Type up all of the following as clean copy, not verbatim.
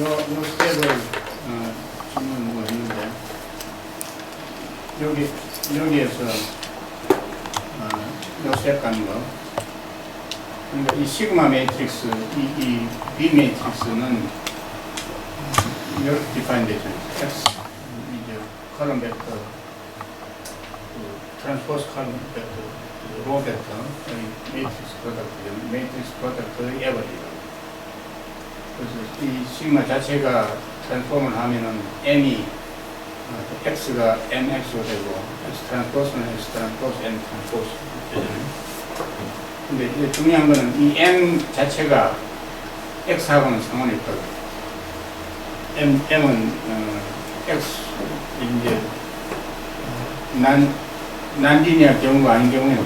요 스텝을 질문 뭐 했는데 여기에서 요 스텝 가는 거. 그러니까 이 시그마 매트릭스, 이 B 매트릭스는 이렇게 디파인 되죠. X 이제 컬럼 벡터, 트랜스포스 컬럼 벡터, 로 벡터, 매트릭스 프로덕트, 매트릭스 프로덕트의 에버리라고. 그래서 이 시그마 자체가 트랜스폼을 하면은 M이 X가 MX로 되고 X 트랜스포스는 X 트랜스포스, M 트랜스포스 되잖아요. 근데 이제 중요한 거는 이 M 자체가 X하고는 상관이 없다고. M은 X 이제 난리니아 경우가 아닌 경우에는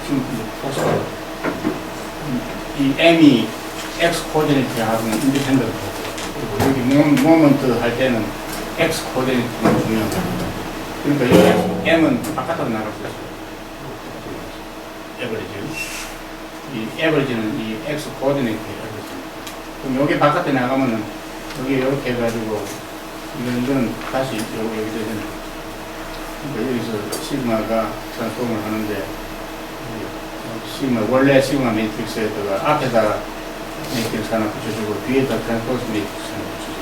지금 복수가 이 M이 X 코디네이트하고는 인디펜던트. 그리고 여기 모먼트 할 때는 X 코디네이트가 중요한 겁니다. 그러니까 이 M은 바깥으로 나갈 수 있어요. 에버리지. 이 에버리지는 이 X 코디네이트 에버리지. 그럼 여기 바깥에 나가면은 여기 이렇게 해가지고 이거는 다시 여기 되잖아요. 그러니까 여기서 시그마가 트랜스폼을 하는데 시그마 원래 시그마 매트릭스에다가 앞에다가 매트릭스 하나 붙여주고 뒤에다 트랜스포스 매트릭스 하나 붙여주고.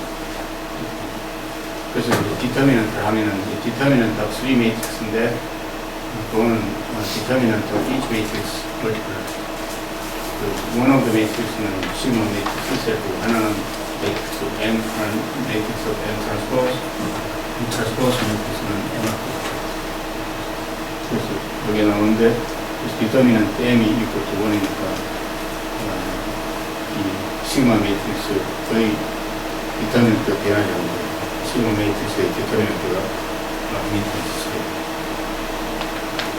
그래서 이제 디터미넌트를 하면은 디터미넌트 of 3 매트릭스인데 그거는 디터미넌트 of each matrix multiple. one of the matrix는 시그마 매트릭스 있고 하나는 matrix of M, matrix of M transpose, transpose matrix는 M 앞으로. 그래서 여기 나오는데 그래서 디터미넌트 M이 equal to 1이니까 이 시그마 매트릭스의 디터미넌트가 변하지 않는 거예요. 시그마 매트릭스의 디터미넌트가 매트릭스예요.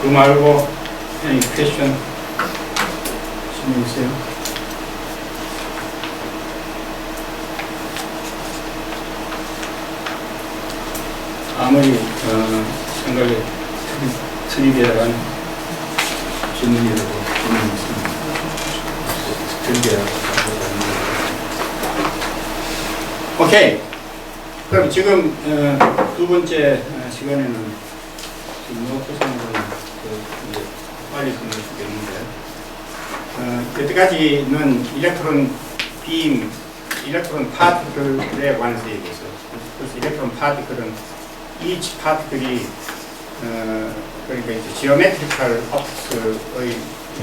그 말고 any question? 질문 있어요? 아무리 생각에 트리비얼한 질문이라도 질문이 있습니다. 트리비얼한 오케이. 그럼 지금 두 번째 시간에는 지금 노트상으로 빨리 끝낼 수 있는데 여태까지는 일렉트론 빔, 일렉트론 파티클에 관해서 얘기했어요. 그래서 일렉트론 파티클은 each 파티클이 그러니까 이제 지오메트리컬 옵틱스의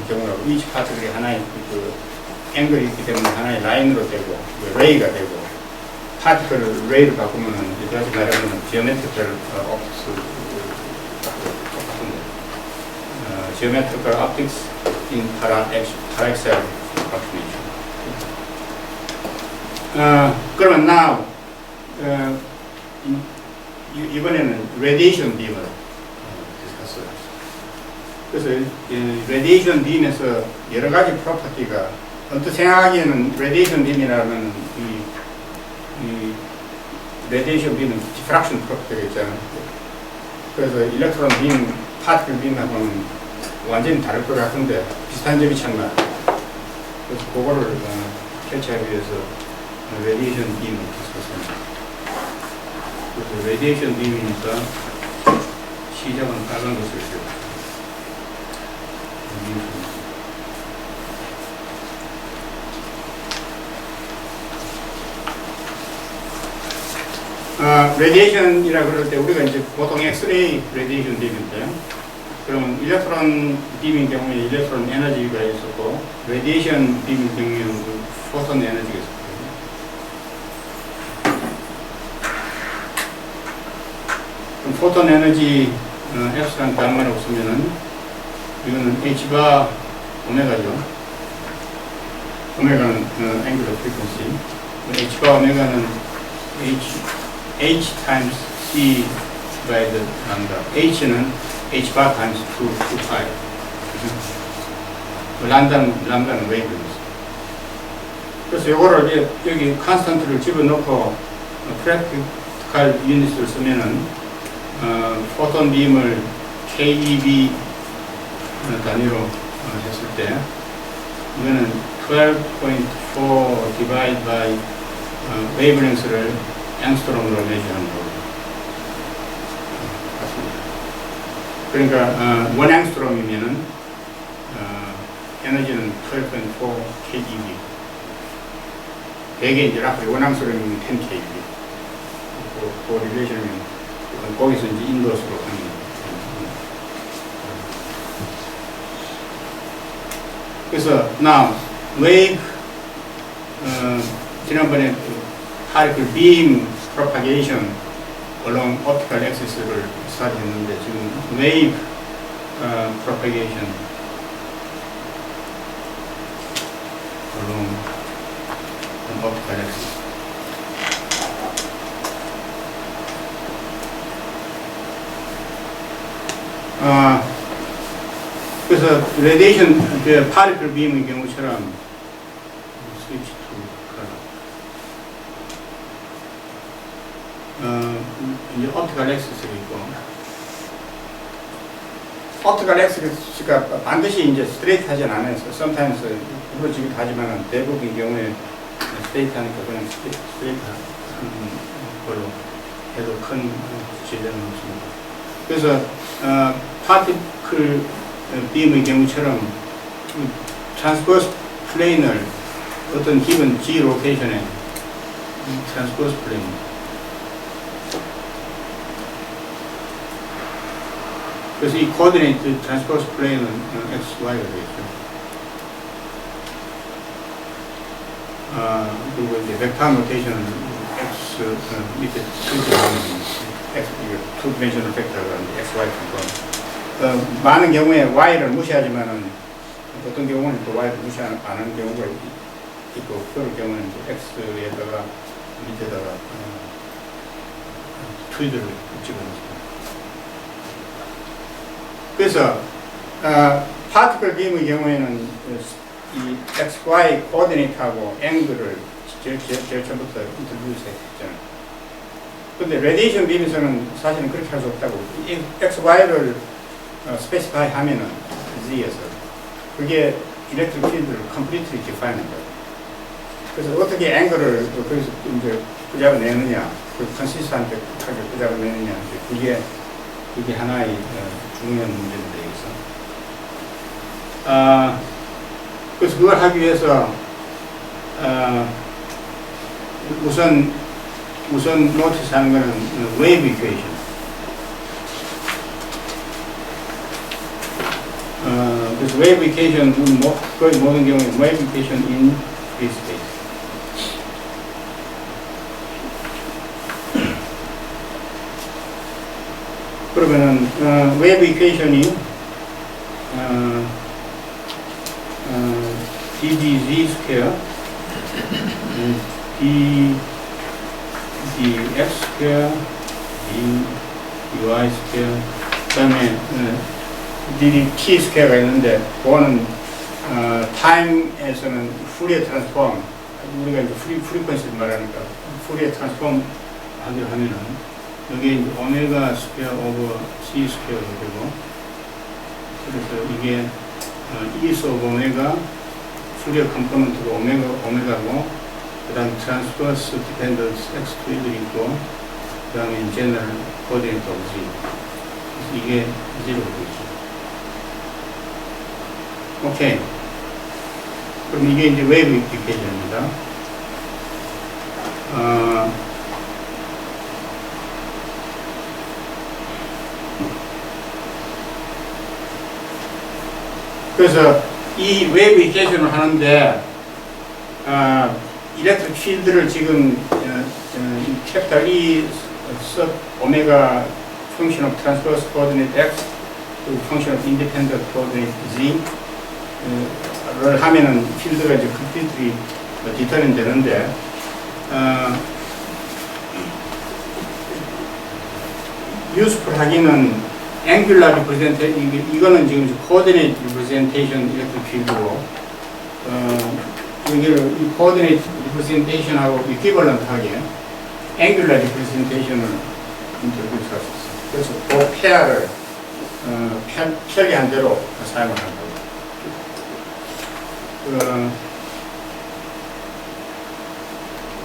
경우라고 each 파티클이 하나의 그 앵글이 있기 때문에 하나의 라인으로 되고 레이가 되고 파티클을 레이로 바꾸면은 이제 다시 말하면 지오메트리컬 옵틱스 geometrical optics in paraxial approximation. 그러면 now 이번에는 radiation beam을 discuss해요. 그래서 radiation beam에서 여러 가지 프로퍼티가 언뜻 생각하기에는 radiation beam이라면 이 radiation beam은 diffraction 프로퍼티가 있잖아요. 그래서 일렉트론 빔, 파티클 빔하고는 완전히 다를 것 같은데 비슷한 점이 참 많아요. 그래서 그거를 캐치하기 위해서 레디에이션 빔을 discuss합니다. 그래서 레디에이션 빔이니까 시작은 빨간 것을 써요. 레디에이션이라 그럴 때 우리가 이제 보통 엑스레이 레디에이션 빔인데 그러면 일렉트론 빔인 경우에 일렉트론 에너지가 있었고 레디에이션 빔인 경우에는 포톤 에너지가 있었거든요. 그럼 포톤 에너지 F랑 감만 없으면은 이거는 H바 오메가죠. 오메가는 앵글러 프리퀀시. H바 오메가는 H times C by the lambda. H는 H bar times 2pi. 람다는 웨이브입니다. 그래서 이거를 이제 여기 컨스턴트를 집어넣고 프랙티컬 유닛을 쓰면은 포톤 빔을 KEB 단위로 했을 때 이거는 12.4 divided by 웨이브랭스를 앵스트롬으로 매주하는 거고 같습니다. 그러니까 원 앵스트롬이면은 에너지는 12.4 kJV. 대개 이제 라프리 원 앵스트롬이면 10 kJV. 그 릴레이션은 거기서 이제 인버스로 하는 거예요. 그래서 now wave 지난번에 particle beam propagation along optical axis를 스타디했는데 지금 wave propagation along optical axis. 그래서 레디에이션 파리클 빔의 경우처럼 스위치 투 이제 옵티컬 엑시스가 있고 옵티컬 엑시스가 반드시 이제 스트레이트하진 않아요. sometimes 부러지기도 하지만 대부분의 경우에 스트레이트하니까 그냥 스트레이트하는 걸로 해도 큰 지장은 없습니다. 그래서 파티클 빔의 경우처럼 트랜스버스 플레인을 어떤 기본 G 로케이션에 트랜스버스 플레인 그래서 이 코디네이트 트랜스버스 플레인은 X, Y가 되겠죠. 그리고 이제 벡터 노테이션은 X 밑에 X, 투 디멘셔널 벡터가 X, Y 컴포넌트. 많은 경우에 Y를 무시하지만은 어떤 경우는 또 Y를 무시 안 하는 경우가 있고 그럴 경우는 X에다가 밑에다가 트위드를 집어넣습니다. 그래서 파티클 빔의 경우에는 이 XY 코디네이트하고 앵글을 제일 처음부터 인트로듀스 했잖아요. 근데 레디에이션 빔에서는 사실은 그렇게 할 수 없다고. XY를 스페시파이 하면은 Z에서 그게 일렉트릭 필드를 completely define 한다. 그래서 어떻게 앵글을 거기서 이제 끄잡아내느냐, 그 컨시스턴트하게 끄잡아내느냐, 그게 하나의 중요한 문제인데 여기서. 그래서 그걸 하기 위해서 우선 노티스하는 거는 웨이브 이퀘이션. 그래서 웨이브 이퀘이션은 거의 모든 경우에 웨이브 이퀘이션 in free space. 그러면은 웨이브 이퀘이션이 ddz 스퀘어 dx 스퀘어 dy 스퀘어 그 다음에 dt 스퀘어가 있는데 그거는 타임에서는 푸리어 트랜스폼 우리가 이제 프리퀀시를 말하니까 푸리어 트랜스폼 하기로 하면은 여기에 이제 오메가 스퀘어 오버 c 스퀘어가 되고 그래서 이게 e's 오브 오메가 푸리어 컴포넌트가 오메가고 그 다음에 트랜스버스 디펜던스 x2도 있고 그 다음에 제너럴 코디네이트 오브 z 그래서 이게 0가 되죠. 오케이. 그럼 이게 이제 웨이브 이퀘이션입니다. 그래서 이 웨이브 이퀘이션을 하는데 일렉트릭 필드를 지금 캐피탈 E sub 오메가 function of transverse coordinate x 그리고 function of independent coordinate z 를 하면은 필드가 이제 completely 디터민 되는데 useful 하기는 angular representation 이거는 지금 coordinate representation electric field고 여기를 이 coordinate representation하고 equivalent하게 angular representation을 introduce 할 수 있어요. 그래서 그 페어를 편리한 대로 사용을 한다고.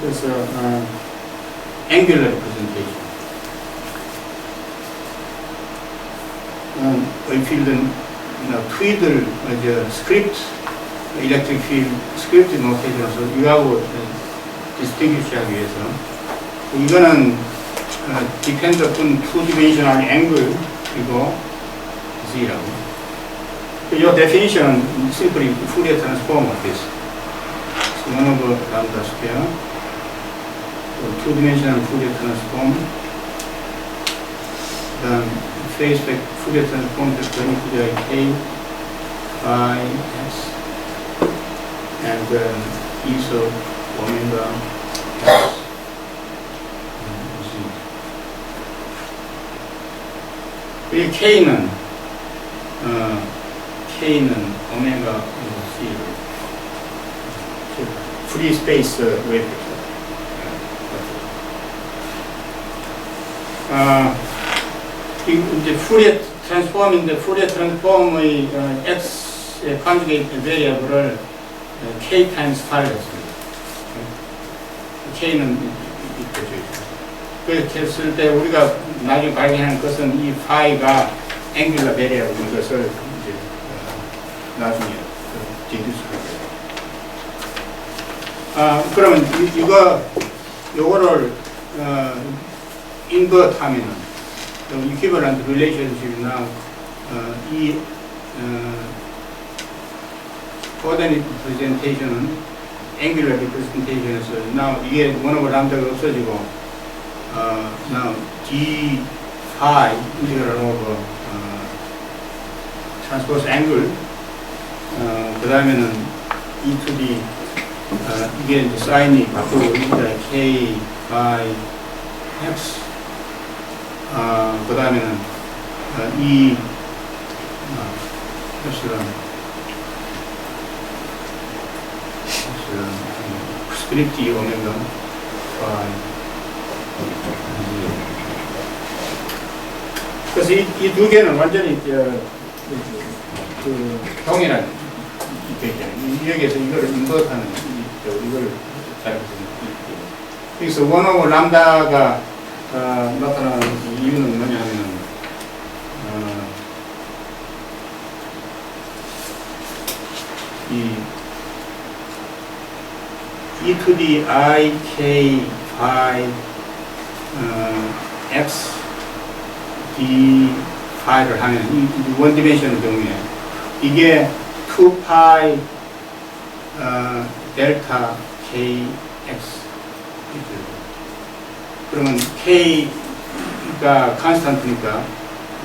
그래서 angular representation. 필드는 twiddle, script, electric field, script notation에서 이거하고 distinguish 하기 위해서 이거는 depend upon two-dimensional angle 그리고 z라고. 이 definition은 simply Fourier transform of this. So 1 over lambda square, two-dimensional Fourier transform, then phase Fourier transform vector equal k by x, and then e sub omega x. 이 k는 오메가 C로 프리 스페이스 웨이브. 이제 Fourier 트랜스폼인데 Fourier 트랜스폼의 x의 컨주게이트 베리어블을 k 타임스 파를 했습니다. k는 이렇게 그렇게 했을 때 우리가 나중에 발견한 것은 이 파이가 앵귤러 베리어블인 것을 이제 나중에 디듀스를 해요. 그러면 요거를 인버트 하면은 equivalent relationship이나 이 coordinate presentation은 angular representation에서 now 이게 1 over lambda가 없어지고 now d phi integral over transpose angle 그 다음에는 e to the 이게 이제 사인이 바꾸고 k by x 그 다음에는 e 스크립트 e 오메가 by 그래서 이 두 개는 완전히 동일한 여기에서 이거를 인버트하는 이걸 잘 여기서 1 over 람다가 나타나는 이유는 뭐냐면은 이 e to the I k phi x d phi를 하면 이 원 디멘션의 경우에 이게 2 pi 델타 k x 그러면 k가 컨스탄트니까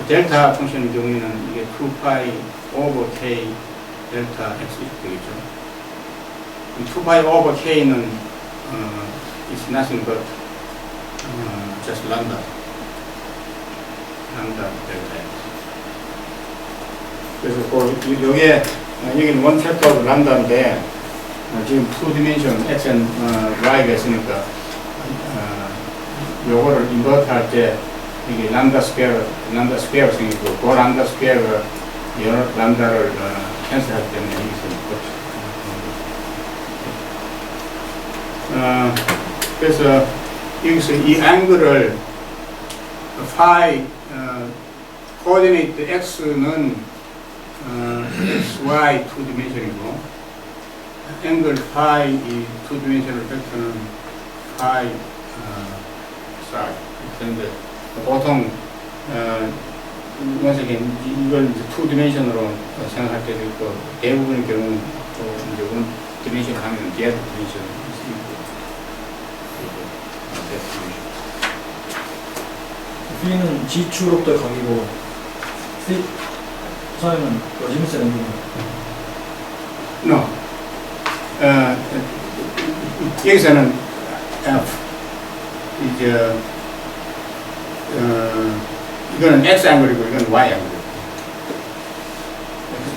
델타 펑션의 경우에는 이게 2 pi over k 델타 x 되겠죠. 2 pi over k는 is nothing but just lambda 델타 x. 그래서 여기에 여기는 원 팩터 오브 람다인데 지금 2디멘션 x and y가 있으니까 요거를 인버트 할 때 이게 람다 스퀘어가 생기고 그 람다 스퀘어가 여러 람다를 캔슬하기 때문에 여기서 그래서 여기서 이 앵글을 phi 코오디네이트 x는 xy 2디멘션이고 앵글 phi 이 2디멘션을 벡터는 phi psi 그런데 보통 원색에 이걸 이제 2디멘션으로 생각할 때도 있고 대부분의 경우 또 이제 1디멘션 하면 the other dimension B는 G축으로부터 각이고 사회는 여지미세 랭귀 No. 여기서는 이제 이거는 X 앵글이고 이건 Y 앵글이고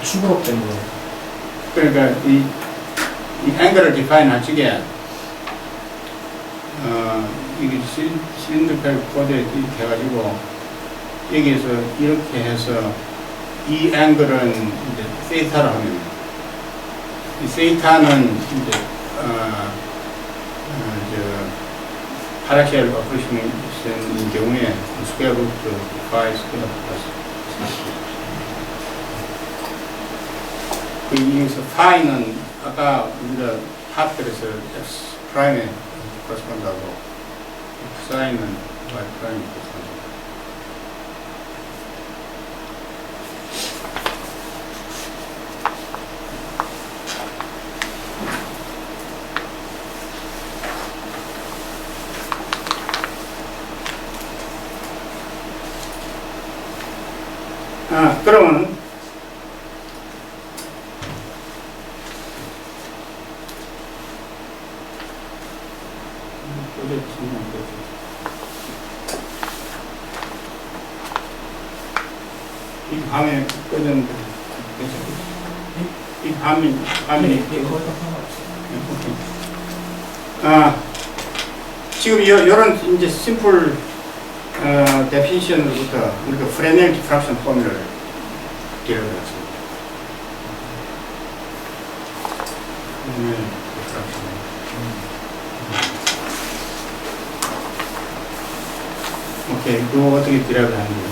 축으로 된 거예요. 그러니까 이 앵글을 디파인 할 적에 이게 실린더펠 코드에 이렇게 해가지고 여기에서 이렇게 해서 이 앵글은 이제 세이타로 하면 이 세이타는 이제 파라시얼 어프로시메이션인 경우에 스퀘어 루트 파이 스퀘어 플러스 여기서 파이는 아까 우리가 파트에서 x 프라임에 correspond하고 사인은 y 프라임에 correspond하고 그러면 이 밤에 꺼졌는데 이 밤이 거의 다 상관없어요. 지금 이런 이제 심플 데피니션으로부터 우리가 프레넬 디프락션 포뮬러를 기억해놨습니다. 프레넬 디프락션. 오케이, 그거 어떻게 디라이브 하는 거예요?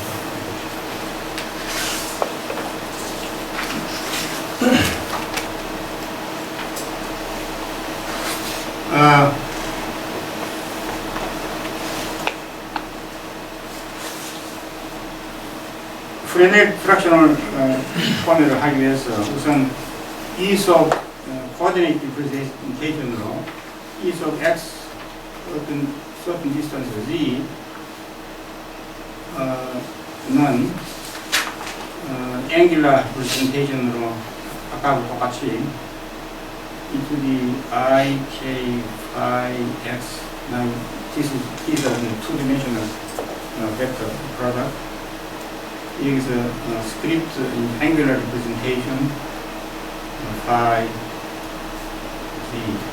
프레넬 프랙셔널 포뮬을 하기 위해서 우선 E 속 코오디네이트 리프레젠테이션으로 E 속 x 어떤 certain distance z 는 angular representation으로 아까하고 똑같이 e to the I, k, phi, x. Now these are two-dimensional vector product. 여기서 script in angular representation phi, z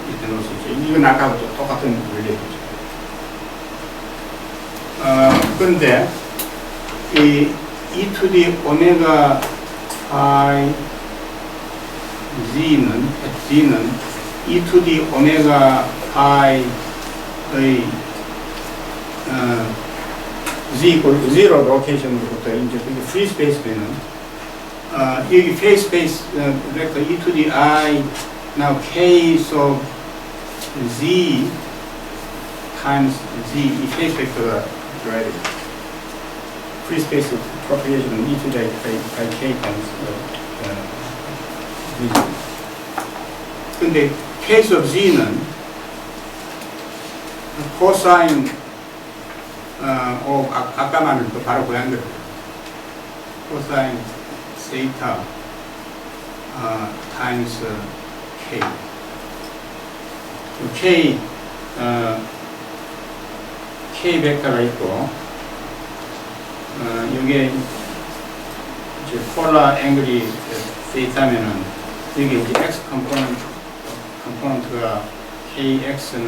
이렇게 넣을 수 있죠. 이건 아까하고 똑같은 원리죠. 그런데 이 e to the omega phi z는 e to the omega phi의 z equal 0 로케이션으로부터 이제 프리 스페이스면은 여기 프리 스페이스 벡터 e to the I now k of z times z 이 페이스 벡터가 들어야 돼요. 프리 스페이스 프로피게이션은 e to the by k times z. 근데 case of z는 cosine 아까 말은 또 바로 고양 거예요. cosine theta times k. k 벡터가 있고 이게 이제 폴라 앵글이 theta면은 여기 이제 x 컴포넌트가 kx는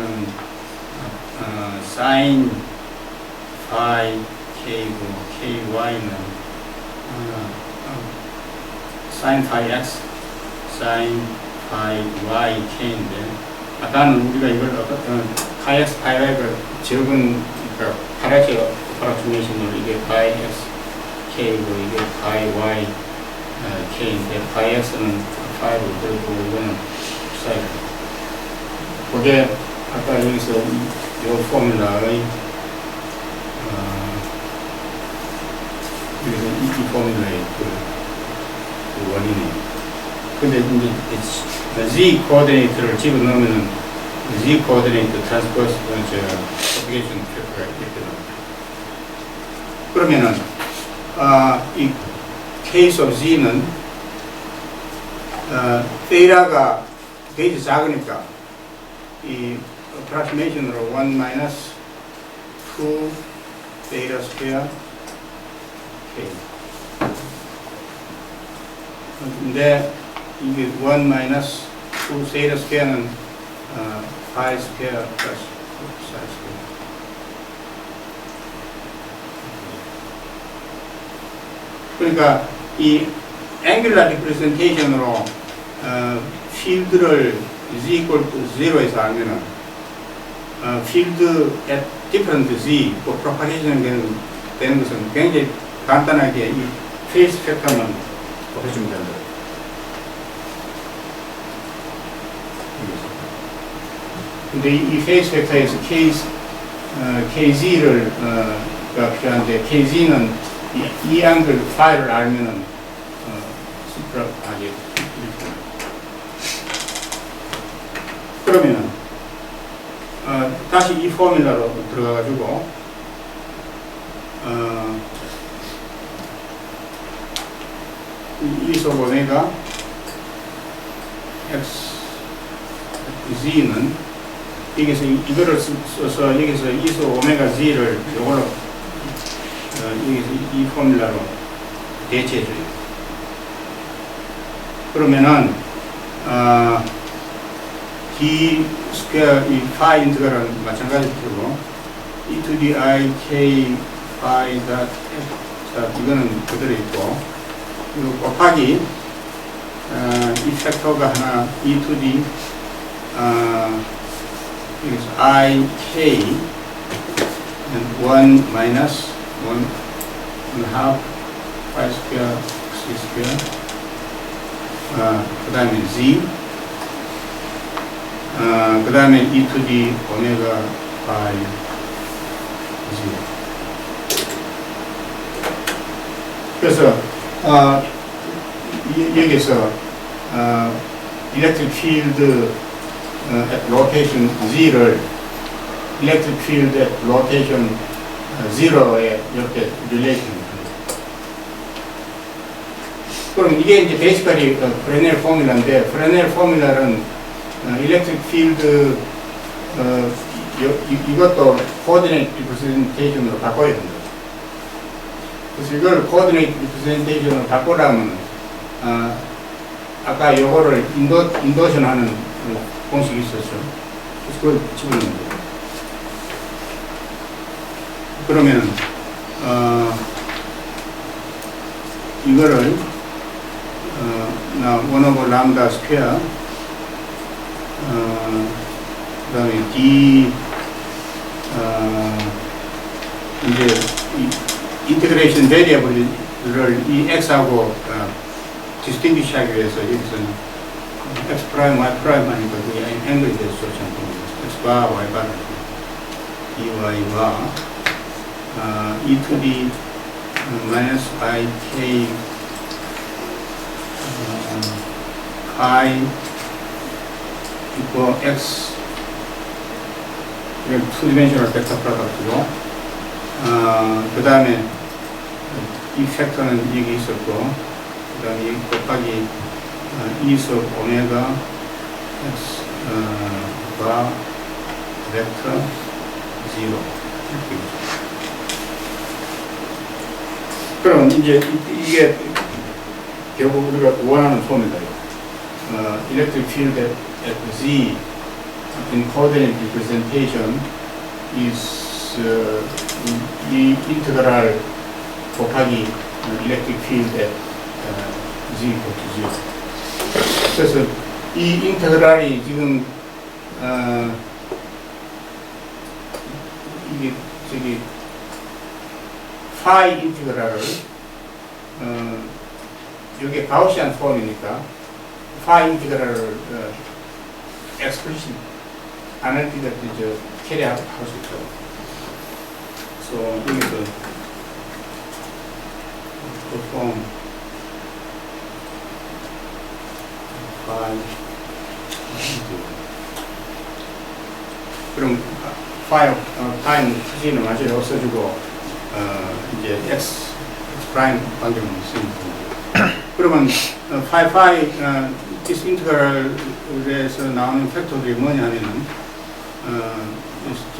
sin phi k고 ky는 sin phi x, sin phi y k인데 아까는 우리가 이걸 phi x, phi y를 적은 그러니까 파라시얼 어프로시메이션으로 이게 phi x k고 이게 phi y k인데 phi x는 phi로 들고 이거는 사이드. 그게 아까 여기서 이 포뮬라의 이 포뮬라의 그 원인이에요. 근데 이제 z 코오디네이트를 집어넣으면은 z 코오디네이트 트랜스퍼스 프로피게이션 벡터가 이렇게 나옵니다. 그러면은 이 케이스 오브 z는 테이라가 베이스 작으니까 이 approximation으로 1 minus 2 theta square k. 근데 이게 1 minus 2 theta square는 phi square plus psi square. 그러니까 이 angular representation으로 필드를 z equal to 0에서 알면은 field at different z, propagation 되는 것은 굉장히 간단하게 이 페이스 팩터만 해주면 된다. 근데 이 페이스 팩터에서 kz를 가 필요한데 kz는 이 앵글 파일을 알면은 심플하게 그러면은 다시 이 포뮬러로 들어가가지고 이 속 오메가 x z는 여기서 이거를 써서 여기서 이 속 오메가 z를 요걸로 여기서 이 포뮬러로 대체해줘요. 그러면은 d 스퀘어 이 파이 인테그랄은 마찬가지로 e to the I k 파이 닷 x 이거는 그대로 있고 그리고 곱하기 이 팩터가 하나 e to the 여기서 I k 1 마이너스 1 half 파이 스퀘어 x 스퀘어 그 다음에 z 그 다음에 e to the 오메가 파이 z 그래서 여기서 electric field at location z를 electric field at location zero에 이렇게 relation 그럼 이게 이제 basically 프레넬 포뮬러인데 프레넬 포뮬러는 electric field 이것도 coordinate representation으로 바꿔야 된다. 그래서 이걸 coordinate representation으로 바꾸려면 아까 요거를 인도션 하는 공식이 있었죠. 그래서 그걸 집어넣는 거예요. 그러면 이거를 나 1 over 람다 스퀘어 그 다음에 d 이제 인테그레이션 베리어블을 이 x하고 디스팅귀시 하기 위해서 여기서는 x 프라임 y 프라임 하니까 그게 앵글이 돼서 좋지 않습니다. x바 y바 dy와 e to the minus ik i equal x 이건 2디멘셔널 벡터 프로덕트고 그 다음에 이 팩터는 여기 있었고 그 다음에 여기 곱하기 2섭 오메가 x 바 벡터 0 이렇게 있죠. 그럼 이제 이게 결국 우리가 원하는 포뮬러예요. electric field at z in coordinate representation is 이 인테그랄 곱하기 electric field at z equal to 0. 그래서 이 인테그랄이 지금 이게 저기 파이 인테그랄을 여기 가우시안 폼이니까 파이 인테그랄을 explicit analytically carry out 할 수 있죠. 그래서 여기서 perform 파이 그럼 파이는 사진을 마저히 없어지고 이제 x 프라임 관계만 쓰면 됩니다. 그러면 파이 this integral에서 나오는 팩터들이 뭐냐면은 d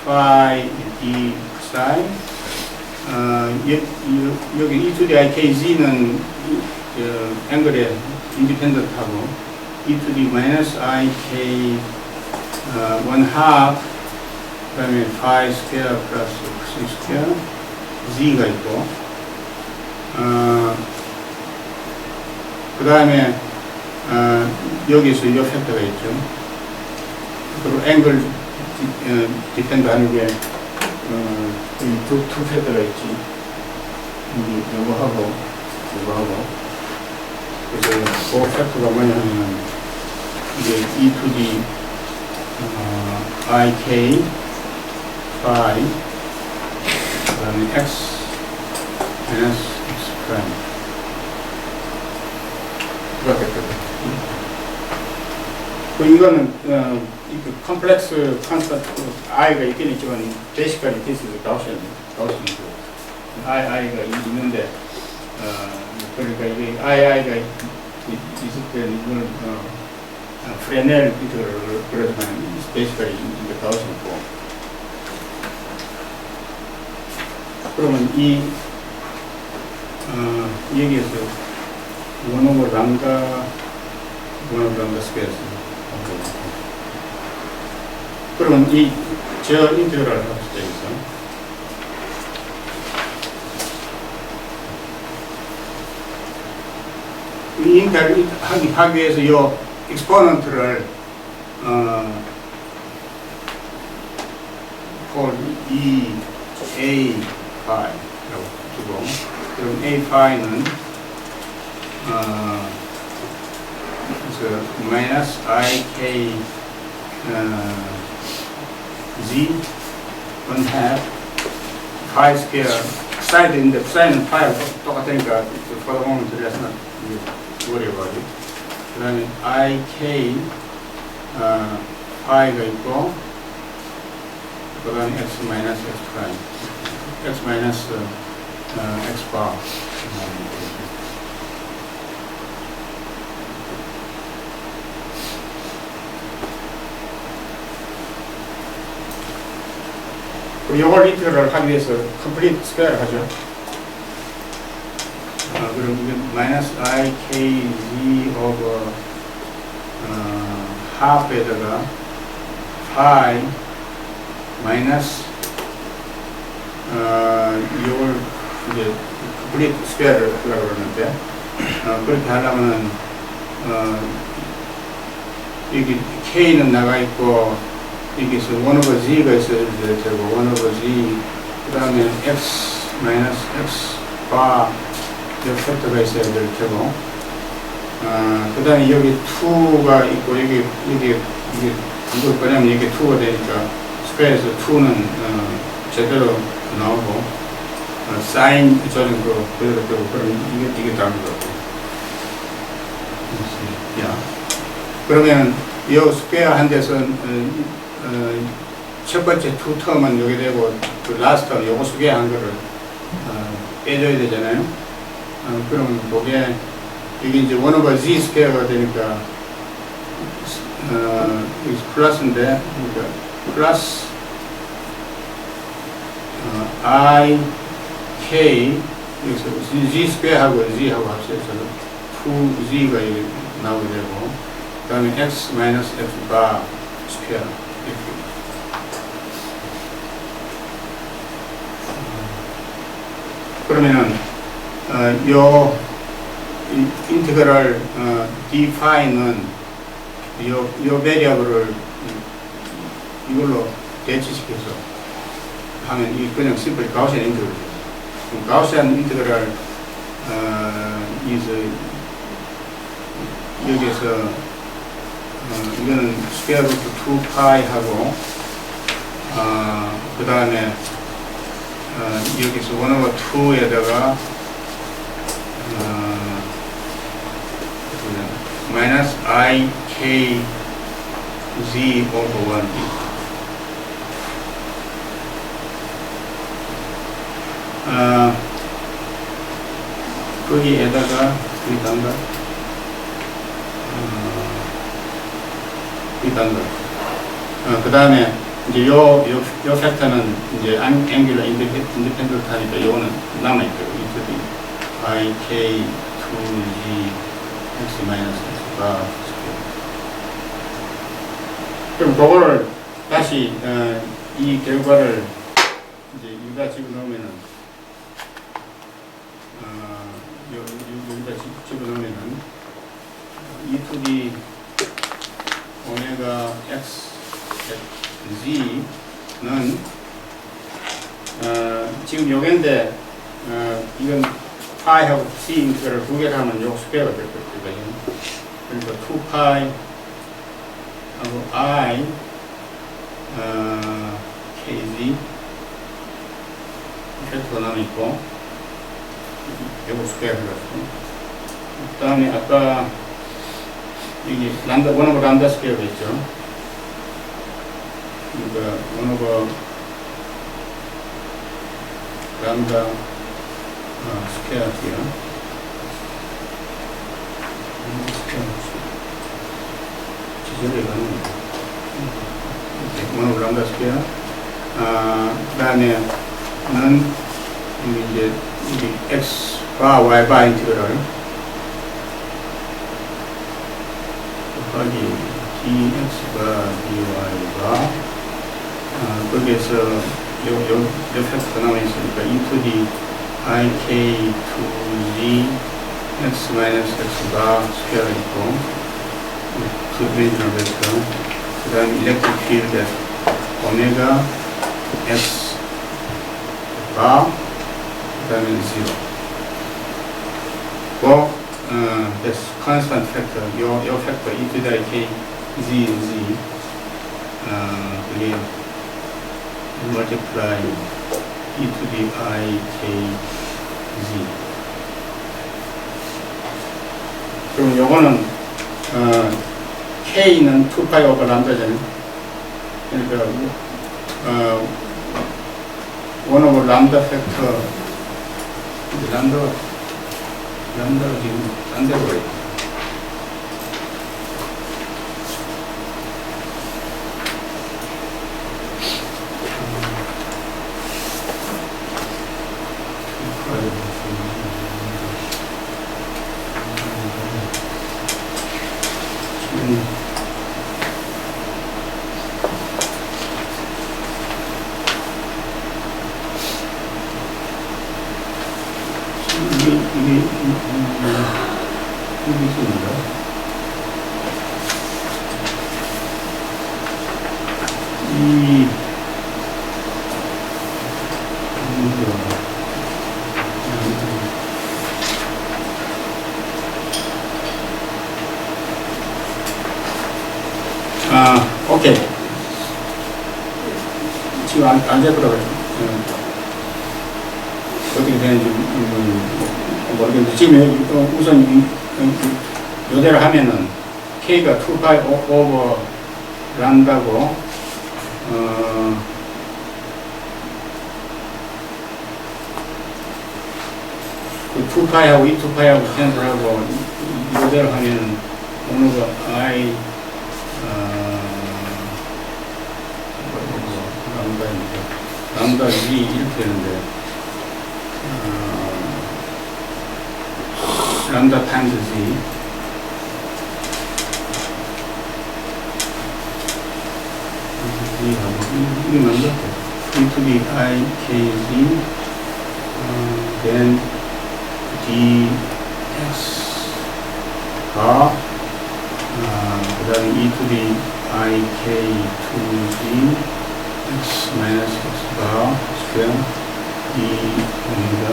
phi d psi 여기 e to the I k z는 앵글에 인디펜던트하고 e to the minus I k 1 half 그 다음에 phi 스퀘어 플러스 x 스퀘어 z가 있고 그 다음에 여기서 이 팩터가 있죠. 그리고 앵글 디펜드 하는 게 두 팩터가 있지. 요거하고 그래서 그 팩터가 뭐냐 하면 이게 e to the ik phi 그다음에 x 마이너스 x 프라임 이거 팩터다. 이거는 컴플렉스 컨스턴트 i가 있긴 있지만 베이시컬리 this is Gaussian i가 있는데 그러니까 이게 i가 있을 때 이걸 프레넬 인테그럴을 그려주면 베이시컬리 이제 Gaussian이고 그러면 이 여기에서 원오버 람다 스퀘어스 그러면 저 인테그랄 합칠 때 있어. 이 인테그랄 하기 위해서 이 익스포넌트를 E A 파이라고 두고 그럼 A 파이는 마이너스 IK Z 1/2 파이 스퀘어 사이드인데 사이드는 파이하고 똑같으니까 포도공을 들여서 어려워가지고 그 다음에 IK 파이가 있고 그 다음에 X 마이너스 X 프라임 X 마이너스 X 바 이걸 인테그랄 하기 위해서 컴플리트 스퀘어를 하죠. 그럼 이게 마이너스 IKZ 오버 하프에다가 파이 마이너스 이걸 이제 컴플리트 스퀘어를 하려고 그러는데 그렇게 하려면은 여기 K는 나가 있고 여기서 1/Z가 있어야 되고 1/Z 그 다음에 X 마이너스 X 바 팩터가 있어야 될 테고 그 다음에 여기 2가 있고 이게 이걸 꺼내면 이게 2가 되니까 스퀘어에서 2는 제대로 나오고 사인 조정 그대로 되고 그럼 이게 다른 거고 그러면 이 스퀘어 한 데서 첫 번째 투 텀은 여기 되고 그 라스트 텀 요거 소개한 거를 빼줘야 되잖아요. 그러면 그게 이게 이제 1/Z 스퀘어가 되니까 여기 플러스인데 그러니까 플러스 I K 여기서 Z 스퀘어하고 Z하고 합쳐서 2Z가 나오게 되고 그 다음에 X 마이너스 X 바 스퀘어 그러면은 요 인테그랄 d파이는 요 베리어블을 이걸로 대치시켜서 하면 이 그냥 심플 가우시안 인테그랄 그럼 가우시안 인테그랄 여기에서 이거는 스퀘어 루트 2파이 하고 그 다음에 여기서 1/2에다가 마이너스 IK Z 오버 1 거기에다가 그 다음에 이제 요 팩터는 이제 앵귤러 인디펜던트 하니까 요거는 남아있고 IK 2G X 마이너스 X가 그럼 그거를 다시 이 결과를 이제 여기다 집어넣으면은 여기다 집어넣으면은 e to the 오메가 x z는 지금 요게인데 이건 파이하고 c 인테그럴 두 개를 하면 요 수배가 될 거거든요. 그러니까 2파이 하고 i kz 팩터가 남아있고 요거 수배가 들어갔고 그 다음에 아까 여기 람다 원오버 람다 스퀘어가 있죠. 그러니까 원오버 람다 스퀘어고요. 지절에 가는 원오버 람다 스퀘어. 그 다음에는 이제 x과 y바 인티그럴 곱하기 dx가 dy가 거기에서 요 팩터가 남아있으니까 into the ik to the x minus x가 스퀘어가 있고 두 디멘셔널 벡터 그 다음에 electric field 오메가 x가 그 다음에 0 this constant factor, your factor e to the k z 그게 multiply e to the I k z. 그럼 요거는 k는 2파이 오버 람다잖아요. 그러니까 1 오버 람다 팩터 람다가 지금 딴 데로 가 있고 오케이. 지금 안 되더라고요. 어떻게 되는지 모르겠는데, 지금 우선 요대로 하면은 K가 2파이 오버 람다고, 그 2파이하고 2파이하고 캔슬하고 요대로 하면은 어느 거 I 람다 2 이렇게 되는데 람다 타임즈 z 이게 람다 e to the I k z then dx가 그 다음에 e to the I k 2z x 마이너스 x가 스퀘어 이 오메가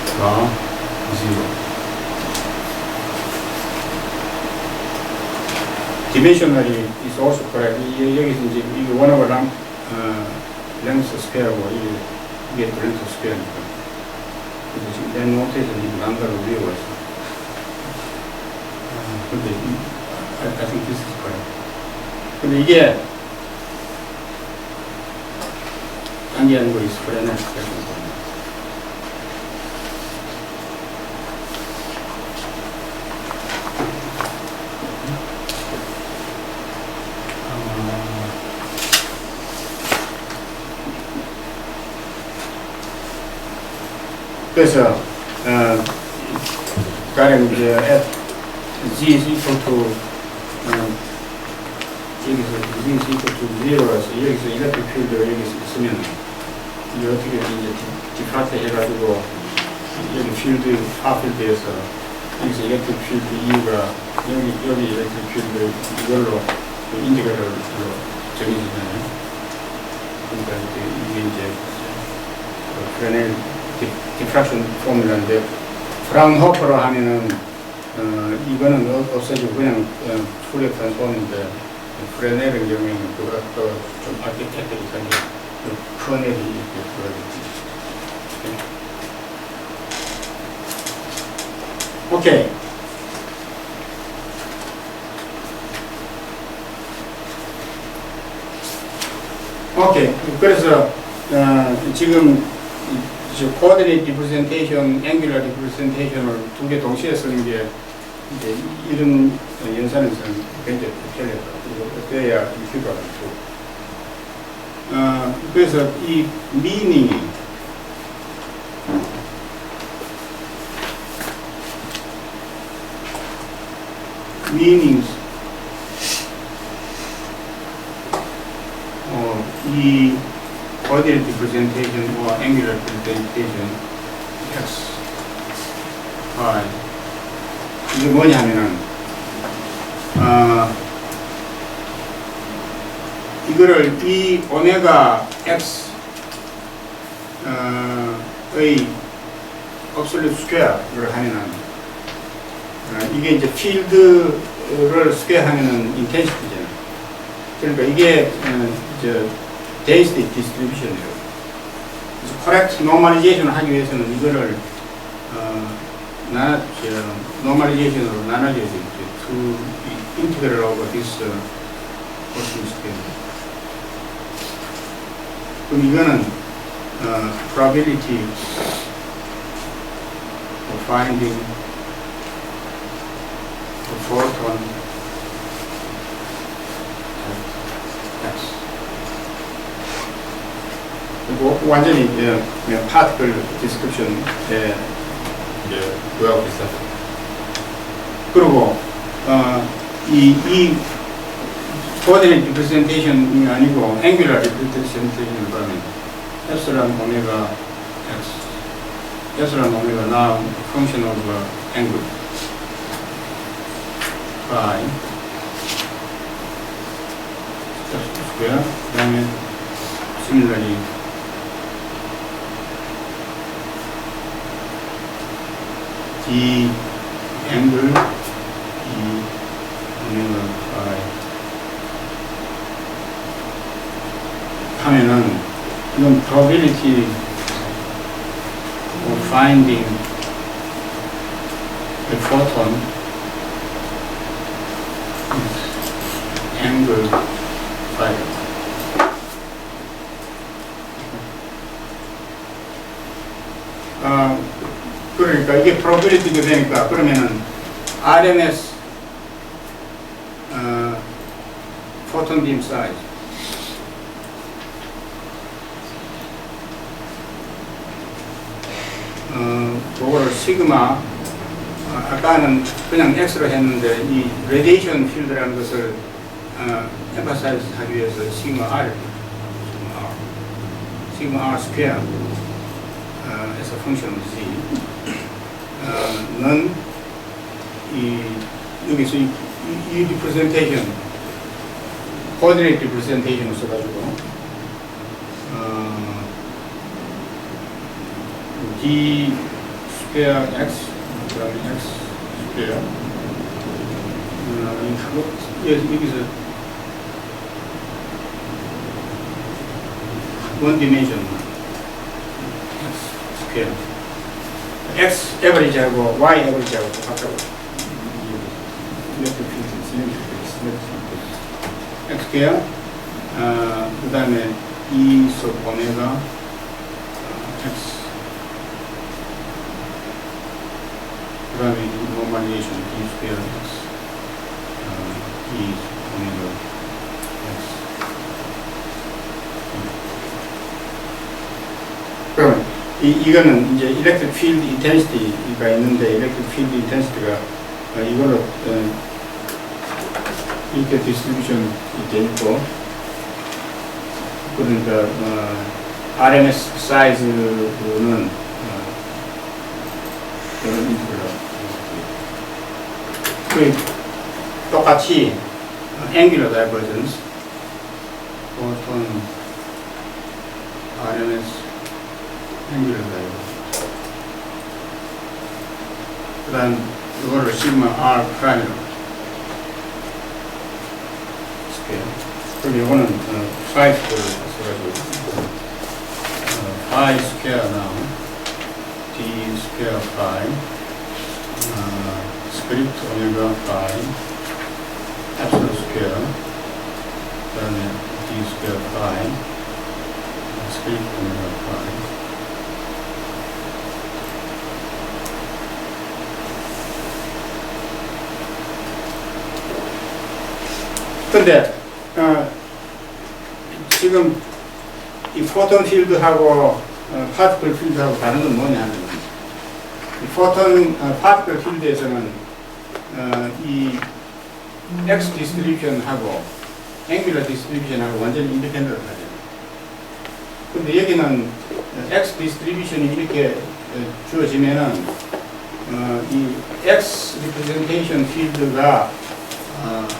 x가 0 dimensionally is also correct. 여기서 이제 이게 1 over length square고 이게 length square니까 그래서 지금 내 노트에서 이 람다를 외우고 있어. 근데 I think this is correct. 근데 이게 단계하는 거 있어. 그래, 그래서 가령 이제 at g is equal to 여기서 g is equal to 0라서 여기서 이렇게 필드가 여기서 있으면 이제 어떻게 이제 디파트 해가지고 여기 필드, 파필드에서 여기서 일렉트릭 필드 U가 여기 일렉트릭 필드 이걸로 인티그럴로 정해지잖아요. 그러니까 이게 이제 프레넬 디프랙션 포뮬러인데 프라운호퍼로 하면은 이거는 없어지고 그냥 푸리어 트랜스폼인데 프레넬의 경우에는 그거가 또 좀 아키텍트니까 커넬이 이렇게 들어가겠지. 오케이. 오케이. 그래서 지금 코어디네이트 리프레젠테이션, 앵귤러 리프레젠테이션을 두 개 동시에 쓰는 게 이제 이런 연산에서는 굉장히 편리하다. 그래야 이슈가 있고. 그래서 이 meanings 이 coordinate representation or angular representation x, y 이게 뭐냐면은 이거를 이 오메가 x 의 absolute square를 하면은 이게 이제 필드를 스퀘어하면은 인텐시티잖아요. 그러니까 이게 density distribution이에요. 그래서 correct normalization을 하기 위해서는 이거를 normalization으로 나눠줘야 되겠죠. to integral over this portion square. 그럼 이거는 probability of finding the photon x. 그리고 완전히 particle description에 그거하고 비슷하죠. 그리고 이 coordinate representation이 아니고 angular representation을 하면 epsilon omega x, epsilon omega now function of angle by square. 그다음에 similarly the angle e omega by 하면은 이건 probability of finding a photon is angle phi. 그러니까 이게 probability가 되니까 그러면은 RMS photon beam size 그거를 시그마 아까는 그냥 X로 했는데 이 radiation field라는 것을 emphasize 하기 위해서 시그마 R 스퀘어 as a function of Z 는 여기서 이 representation coordinate representation을 써가지고 d 스퀘어 x 그다음에 x 스퀘어 여기서 원 디멘션 x 스퀘어 x 에버리지하고 y 에버리지하고 똑같다고 x 스퀘어 그다음에 e 속 오메가 x 그다음에 normalization d 스퀘어 x e 오메가 x 그러면 이거는 이제 electric field intensity가 있는데 electric field intensity가 이걸로 이렇게 디스트리뷰션이 돼 있고 그러니까 RMS 사이즈는 그런 인터벌. 그 똑같이 angular divergence 보통 RMS angular divergence 그 다음 이거를 시그마 R 프라임으로 쓸게요. 그럼 이거는 파이 스퀘어를 써가지고 파이 스퀘어 나오 D 스퀘어 파이 스크립트 오메가 파이 엡실론 스퀘어 그 다음에 D 스퀘어 파이 스크립트 오메가 파이 근데 지금 이 포톤 필드하고 파티클 필드하고 다른 건 뭐냐면 이 포톤 파티클 필드에서는 이 X 디스트리뷰션하고 앵귤러 디스트리뷰션하고 완전히 인디펜던트하죠. 근데 여기는 X 디스트리뷰션이 이렇게 주어지면은 이 X 리프레젠테이션 필드가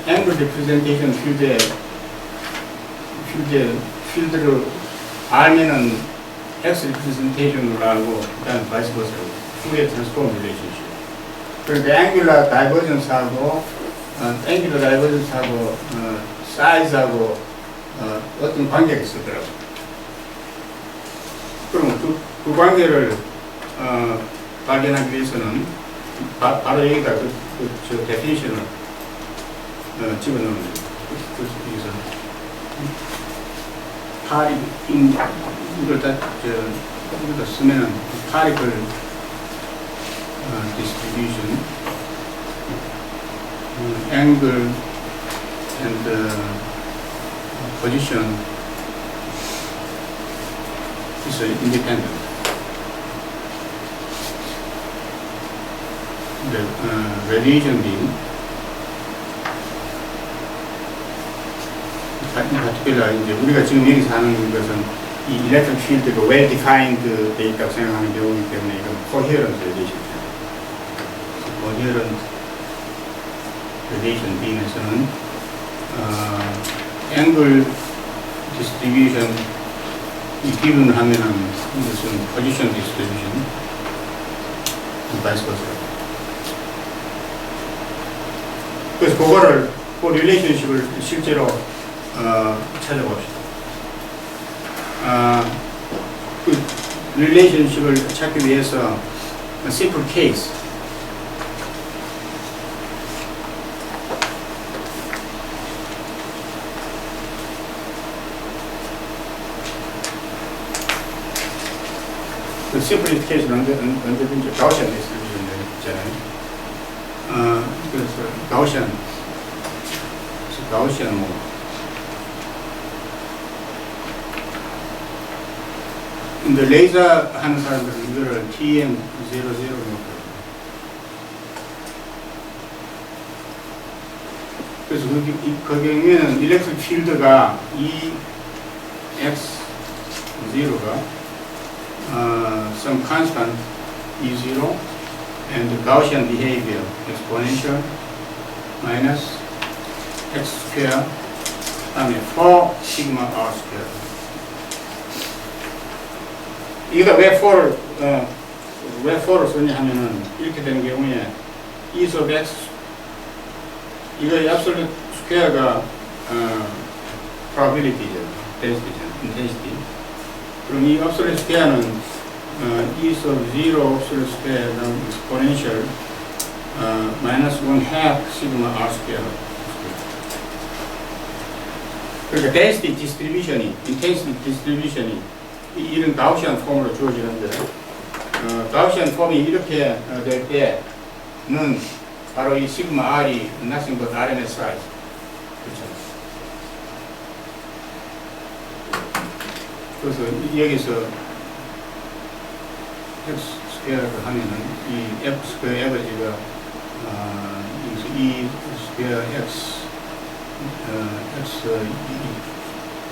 앵글 리프레젠테이션 필드를 알면은 X 리프레젠테이션을 알고 그다음 바이스 버사 후에 트랜스포머 릴레이션십. 그러니까 앵귤러 다이버전스하고 사이즈하고 어떤 관계가 있었더라고. 그럼 그 관계를 발견하기 위해서는 바로 여기다 저 데피니션을 집어넣으면 돼요. 그래서 여기서 이걸 여기다 쓰면은 particle distribution, angle and position is independent. The radiation beam, in particular, 이제 우리가 지금 여기서 하는 것은 이 electric field가 well defined 돼 있다고 생각하는 경우이기 때문에 이건 coherent radiation. coherent radiation beam에서는 angle distribution 이 given 하면은 이것은 position distribution, vice versa. 그래서 그거를 그 릴레이션십을 실제로 찾아봅시다. 그 릴레이션십을 찾기 위해서 simple case 그 simple case는 언제든지 가우시안 디스트리뷰션 있잖아요. 그래서 가우시안 뭐 근데 레이저 하는 사람들은 이거를 TM00로 놓고 그래서 그 경우에는 일렉트릭 필드가 이 X0가 some constant E0 and the Gaussian behavior exponential minus X square 다음에 4 sigma R square. 이거 왜 4를 썼냐 하면은 이렇게 되는 경우에 E sub X 이거 absolute square가 probability죠, density죠, intensity. 그럼 이 absolute square는 E sub 0 absolute square exponential minus 1/2 sigma R square. 그러니까 density distribution이, intensity distribution이 이런 가우시안 폼으로 주어지는데 가우시안 폼이 이렇게 될 때는 바로 이 시그마 R이 nothing but RMS size. 그렇죠. 그래서 여기서 X 스퀘어를 하면은 이 F 스퀘어 에버지가 E 스퀘어 X X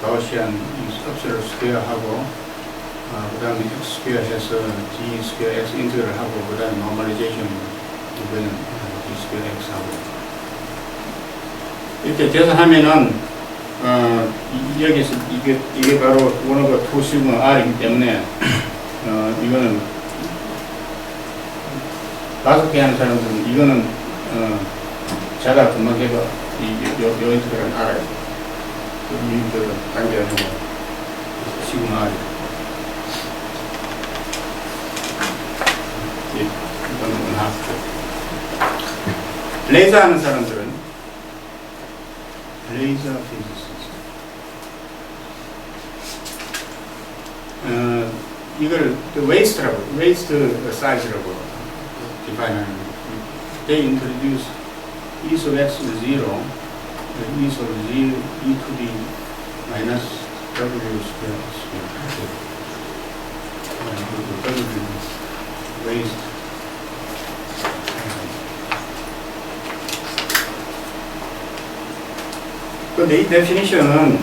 가우시안 이 옵셀러 스퀘어하고 그 다음에 x 스퀘어 해서 d 스퀘어 x 인테그럴 하고, 그 다음에 노멀리제이션 이거는 d 스퀘어 x 하고 이렇게 계산하면은 여기서 이게 바로 1 over 2 시그마 r이기 때문에 이거는 5개 하는 사람들은 이거는 자가 금방 해봐. 요 인테그럴은 알아요. 이 인테그럴 단계하는 거 시그마 r 이거는 하고 레이저 하는 사람들은 레이저 피지스트 이걸 웨이스트 사이즈라고 디파인하는 they introduce e of x is 0 e of 0 e to the minus w square w waste 근데 이 데피니션은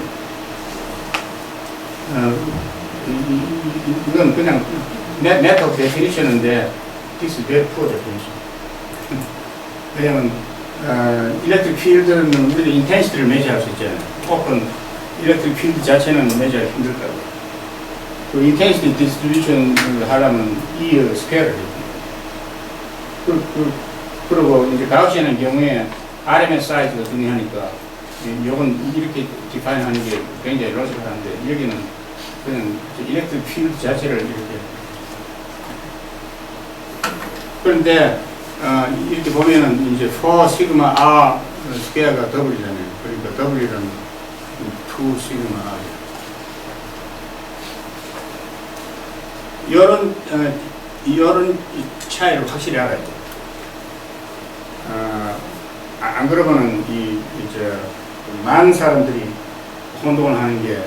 이건 그냥 메터 데피니션인데 this is very poor definition. 왜냐면 일렉트릭 필드는 우리가 인텐시티를 매지할 수 있잖아요. 혹은 일렉트릭 필드 자체는 매지하기 힘들다고. 그 인텐시티 디스트리뷰션을 하려면 E 스퀘어를 해요. 그리고 이제 가우시안의 경우에 RMS 사이즈가 중요하니까 이건 이렇게 디파인하는 게 굉장히 로직한데 여기는 그냥 일렉트릭 필드 자체를 이렇게. 그런데 이렇게 보면은 이제 4 시그마 r 스퀘어가 더블이잖아요. 그러니까 더블이란 2 시그마 r. 이런 차이를 확실히 알아야 돼요. 안 그러면은 이제 많은 사람들이 혼동을 하는 게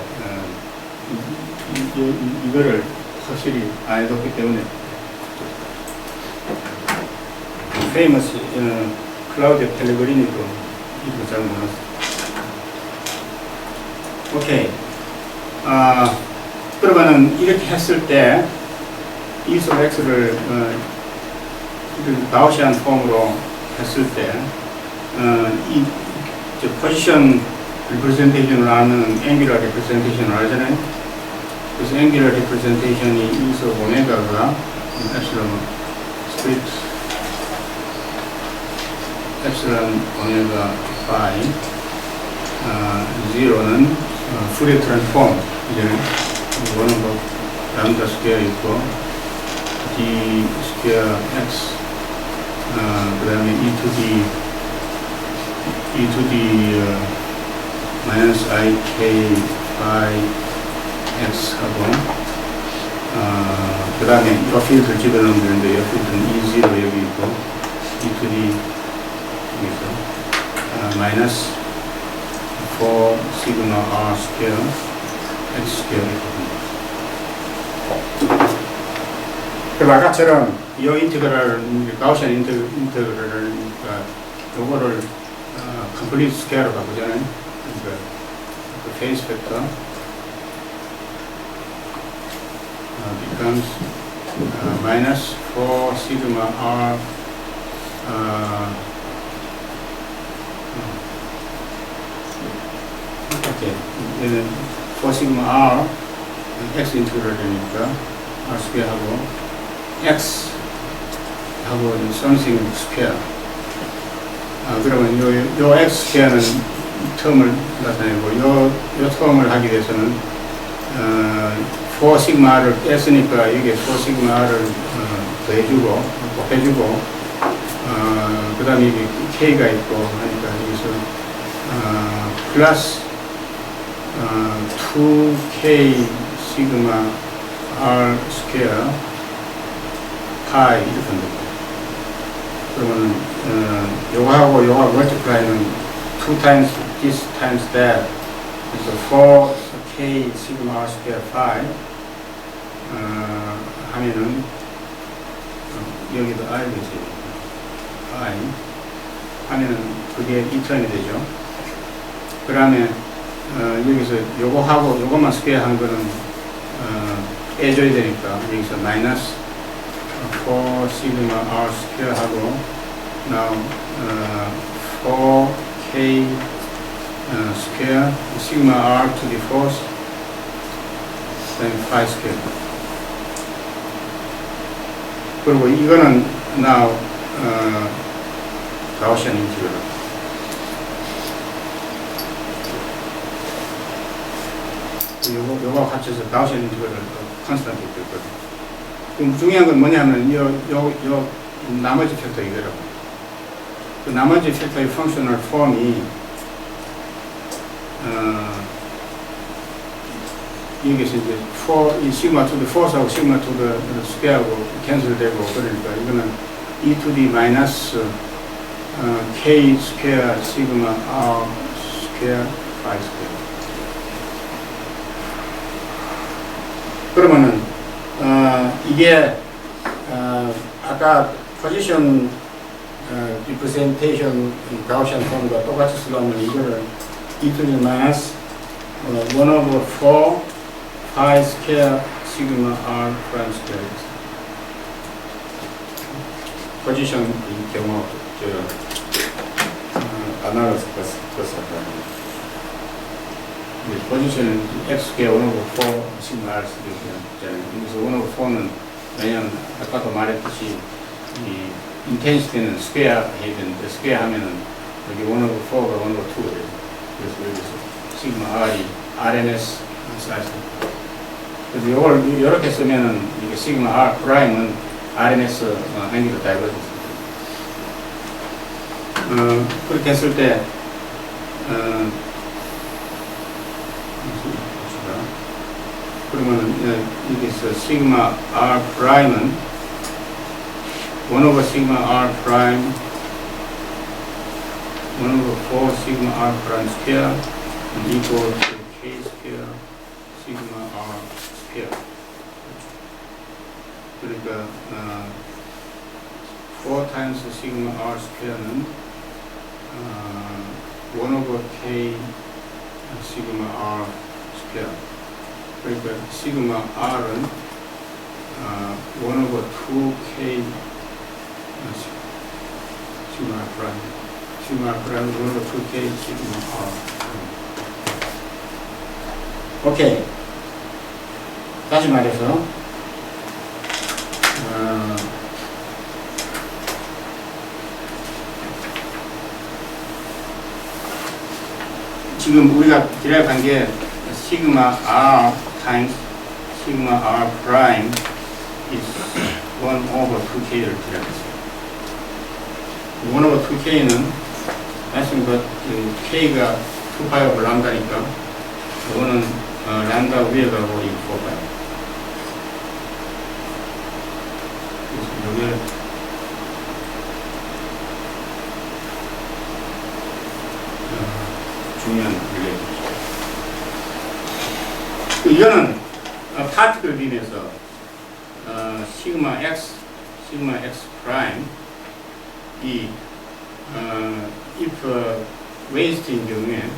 이거를 확실히 안 해뒀기 때문에 famous 클라우디오 펠레그리니도 이거 잘 몰랐어. 오케이. 그러면은 이렇게 했을 때 e of x를 가우시안 폼으로 했을 때 이 포지션 리프레젠테이션을 하는 앵귤러 리프레젠테이션을 하잖아요. 그래서 앵귤러 리프레젠테이션이 e of 오메가가 epsilon 스플릿 epsilon 오메가 phi 0는 푸리어 트랜스폼 이제는 이거는 뭐 람다 스퀘어 있고 d 스퀘어 x 그 다음에 e to the minus ik phi x 하고 그 다음에 이 필드를 집어넣으면 되는데 이 필드는 E0 여기 있고 e to the 여기서 마이너스 4 시그마 r 스퀘어 x 스퀘어 있거든요. 그럼 아까처럼 이 인테그랄을 가우시안 인테그랄을 요거를 컴플리트 스퀘어로 바꾸잖아요. 그러니까 그 페이스 팩터 becomes minus 4 sigma r 오케이. 얘는 4 sigma r x 인테그랄 되니까 r 스퀘어 하고 x 하고 something 스퀘어. 그러면 요 x 스퀘어는 텀을 나타내고 요 텀을 하기 위해서는 4 시그마를 뺐으니까 여기에 4 시그마를 더해주고 곱해주고 그 다음에 여기 k가 있고 하니까 여기서 플러스 2k 시그마 r 스퀘어 파이 이렇게 됩니다. 그러면 요거하고 요거하고 멀티플라이는 2 times this times that 그래서 4k sigma r square phi 하면은 여기도 r 되지 phi 하면은 그게 2턴이 되죠. 그 다음에 여기서 요거하고 요것만 스퀘어 한 거는 빼줘야 되니까 여기서 마이너스 4 시그마 r 스퀘어 하고 now 4k 스퀘어 시그마 r to the fourth then 5 스퀘어. 그리고 이거는 now 가우시안 인티그럴. 요거 합쳐서 가우시안 인티그럴 컨스턴트 됐거든. 그럼 중요한 건 뭐냐면 요 나머지 팩터 이거라고. 그 나머지 팩터의 펑셔널 폼이 여기서 이제 4, 이 시그마 to the fourth하고 시그마 to the square하고 캔슬되고 그러니까 이거는 e to the 마이너스 k 스퀘어 시그마 r 스퀘어 5 스퀘어. 그러면은 이게 아까 포지션 리프레젠테이션 가우시안 폼과 똑같이 쓰려면 이거를 e to the 마이너스 1 over 4 pi 스퀘어 시그마 r 프라임 스퀘어. 포지션 이 경우 아날로스 플러스 포지션은 x스퀘어 1 over 4 시그마 r 수도 있잖아요. 그래서 1 over 4는 왜냐면 아까도 말했듯이 이 인텐시티는 스퀘어 해야 되는데 스퀘어 하면은 여기 1 over 4가 1 over 2가 돼요. 그래서 여기서 시그마 r이 RMS 사이즈. 그래서 이걸 이렇게 쓰면은 이게 시그마 r 프라임은 RMS 앵글로 다이버전스. 그렇게 했을 때 그러면은 여기서 시그마 r 프라임은 1 over 시그마 r 프라임 1 over 4 시그마 r 프라임 스퀘어 equal to k 스퀘어 시그마 r 스퀘어. 그러니까 4 times 시그마 r 스퀘어는 1 over k 시그마 r 스퀘어. 그러니까 시그마 r은 1 over 2k 시그마 프라임 시그마 프라임 1 over 2k 시그마 r. 오케이. 다시 말해서 지금 우리가 디라이브한 게 시그마 r times 시그마 r prime is 1 over 2k를 디라이브했어요. 1 over 2k는 nothing but k가 2파이 over 람다니까 이거는 람다 위에 가고 이 4파이. 그래서 이게 중요한 릴레이션. 이거는 파티클 빔에서 시그마 x 프라임 이 if waste인 경우에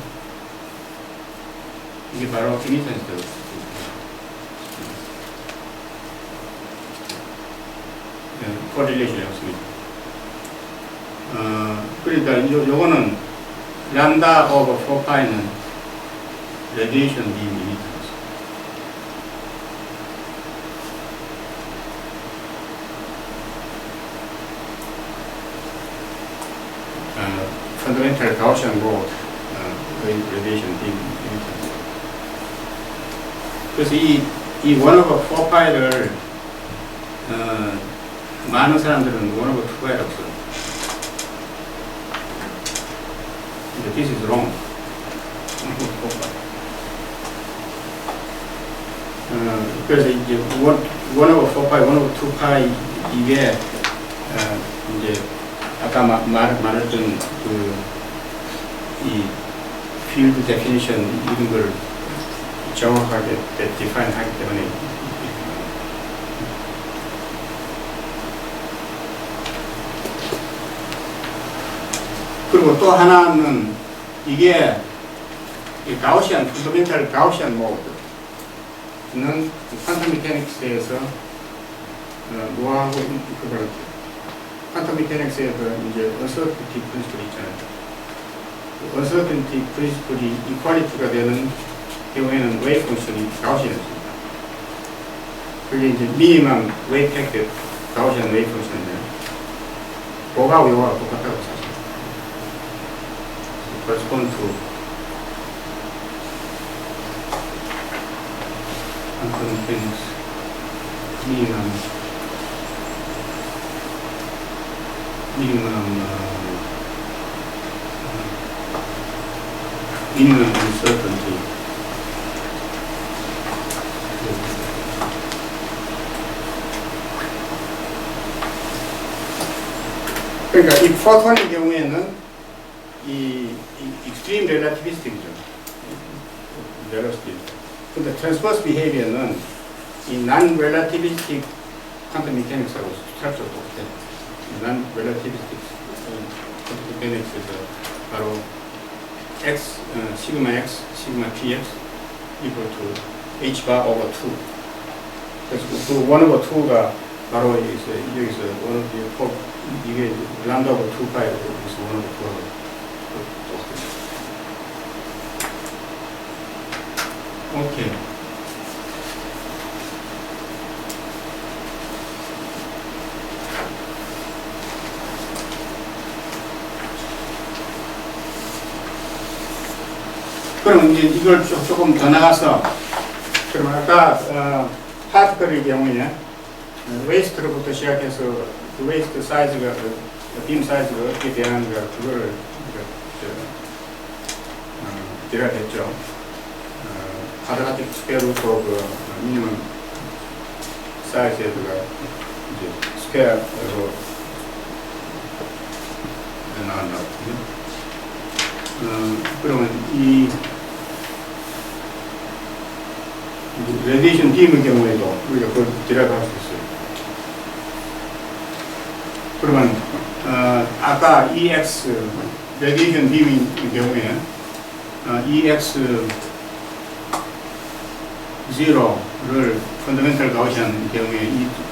이게 바로 이미턴스 코릴레이션이 없습니다. 그러니까 요거는 람다 오버 4파이는 레디에이션 빔 이미턴스. fundamental Gaussian mode radiation beam emitted. 그래서 이 1 over 4파이를 많은 사람들은 1 over 2파이라고 써요. 근데 this is wrong. 1 over 4파이. 그래서 이제 1 over 4파이, 1 over 2파이 이게 이제 아까 말했던 이 필드 데피니션 이런 걸 정확하게 디파인 하기 때문에 그리고 또 하나는 이게 가우시안 펀더멘탈 가우시안 모드 는 퀀텀 미케닉스에서 뭐하고 그걸 퀀텀 미케닉스에서 이제 언서티티 프린시플이 있잖아요. 언서티티 프린시플이 이퀄리티가 되는 경우에는 웨이브 펑션이 가우시안입니다. 그게 이제 미니멈 웨이브 팩트 가우시안 웨이브 펑션인데요. 그거하고 요거하고 똑같다고 사실. correspond to 퀀텀 미케닉스 미니멈 uncertainty. 그러니까 이 포톤의 경우에는 이 extreme relativistic이죠. relativistic. 근데 transverse behavior는 이 non-relativistic quantum mechanics하고 스트럭처가 똑같아요. non-relativistic quantum mechanics에서 바로 x, 시그마 x, 시그마 px equal to h bar over 2. 그래서 그 1 over 2가 바로 여기서 1 over 4, 이게 람다 over 2파이고 여기서 1 over 2하고 오케이. 그럼 이제 이걸 조금 더 나가서, 그럼 아까 파티클의 경우에 웨이스트로부터 시작해서 그 웨이스트 사이즈가, 빔 사이즈가 어떻게 되는가 그거를 디라했죠. 쿼드라틱 스퀘어 루트 오브 미니멈 사이즈에다가 이제 스퀘어로 나왔거든요. 그러면 이 레디에이션 빔의 경우에도 우리가 그걸 디라이브할 수 있어요. 그러면 아까 EX 레디에이션 빔의 경우에 EX 0를 펀더멘털 가우시안 경우에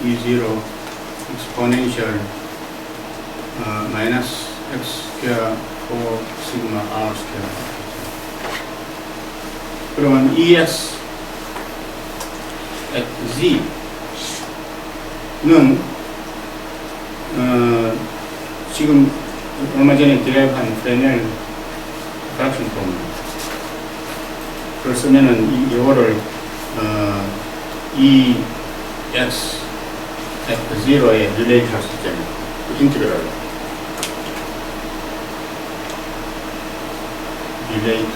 E0 exponential 마이너스 X 스퀘어 4 시그마 R 스퀘어. 그러면 EX at Z는 지금 얼마 전에 디라이브한 프레넬 프랙션 폼입니다. 그걸 쓰면은 이거를 EX at 0에 릴레이트 할 수 있잖아요. 인티그랄 릴레이트.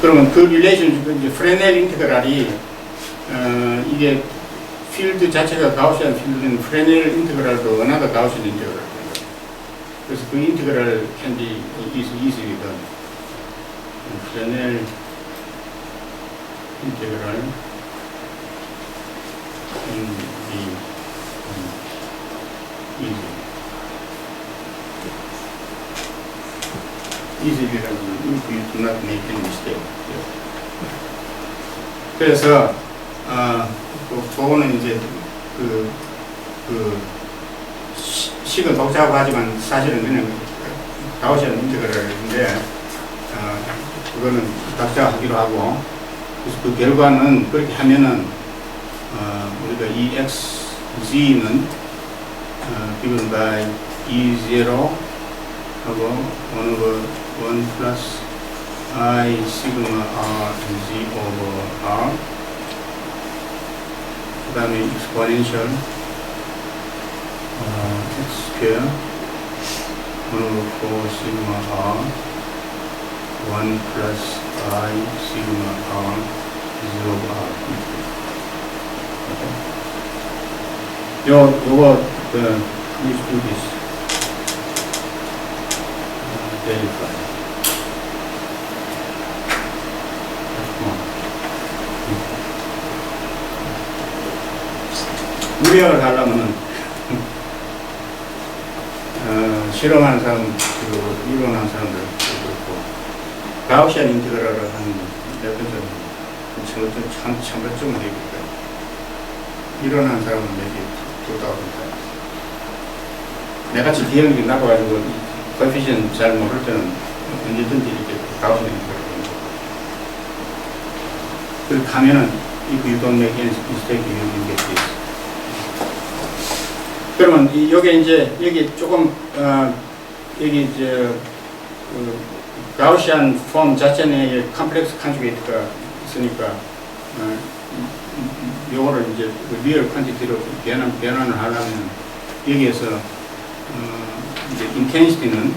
그러면 그 릴레이션, 이제 프레넬 인티그랄이 이게 필드 자체가 가우시안 필드는 프레넬 인티그랄도 원하다 가우시안 인티그랄. 그래서 그 인티그랄 can be easily done. 프레넬 인티그랄 can be easy라는 if you do not make any mistake. 그래서 저거는 이제 식은 복잡하지만 사실은 그냥 가우시안 인티그랄인데 그거는 각자하기로 하고, 그래서 그 결과는 그렇게 하면은 우리가 EXZ는 given by E0 하고 1 over 1 plus I sigma R Z over R, 그 다음에 exponential X square 1 over 4 sigma R 1 plus I sigma R 0 over R. 요거 please do this. verify. 무리학을 하려면은 실험하는 사람 그리고 이론하는 사람들 그렇고 가우시안 인티그럴을 한몇 번 정도 참고점을 해볼까요? 일어난 사람은 maybe 2000. 내같이 기억력이 나빠가지고 코에피션 잘 모를 때는 언제든지 이렇게 가우시안 인티그럴 그렇게 하면은 if you don't make any mistake, you will get this. 그러면 여기 이제 여기 조금 여기 이제 가우시안 폼 자체는 컴플렉스 컨주게이트가 있으니까 요거를 이제 리얼 퀀티티로 변환을 하려면 여기에서 이제 인텐시티는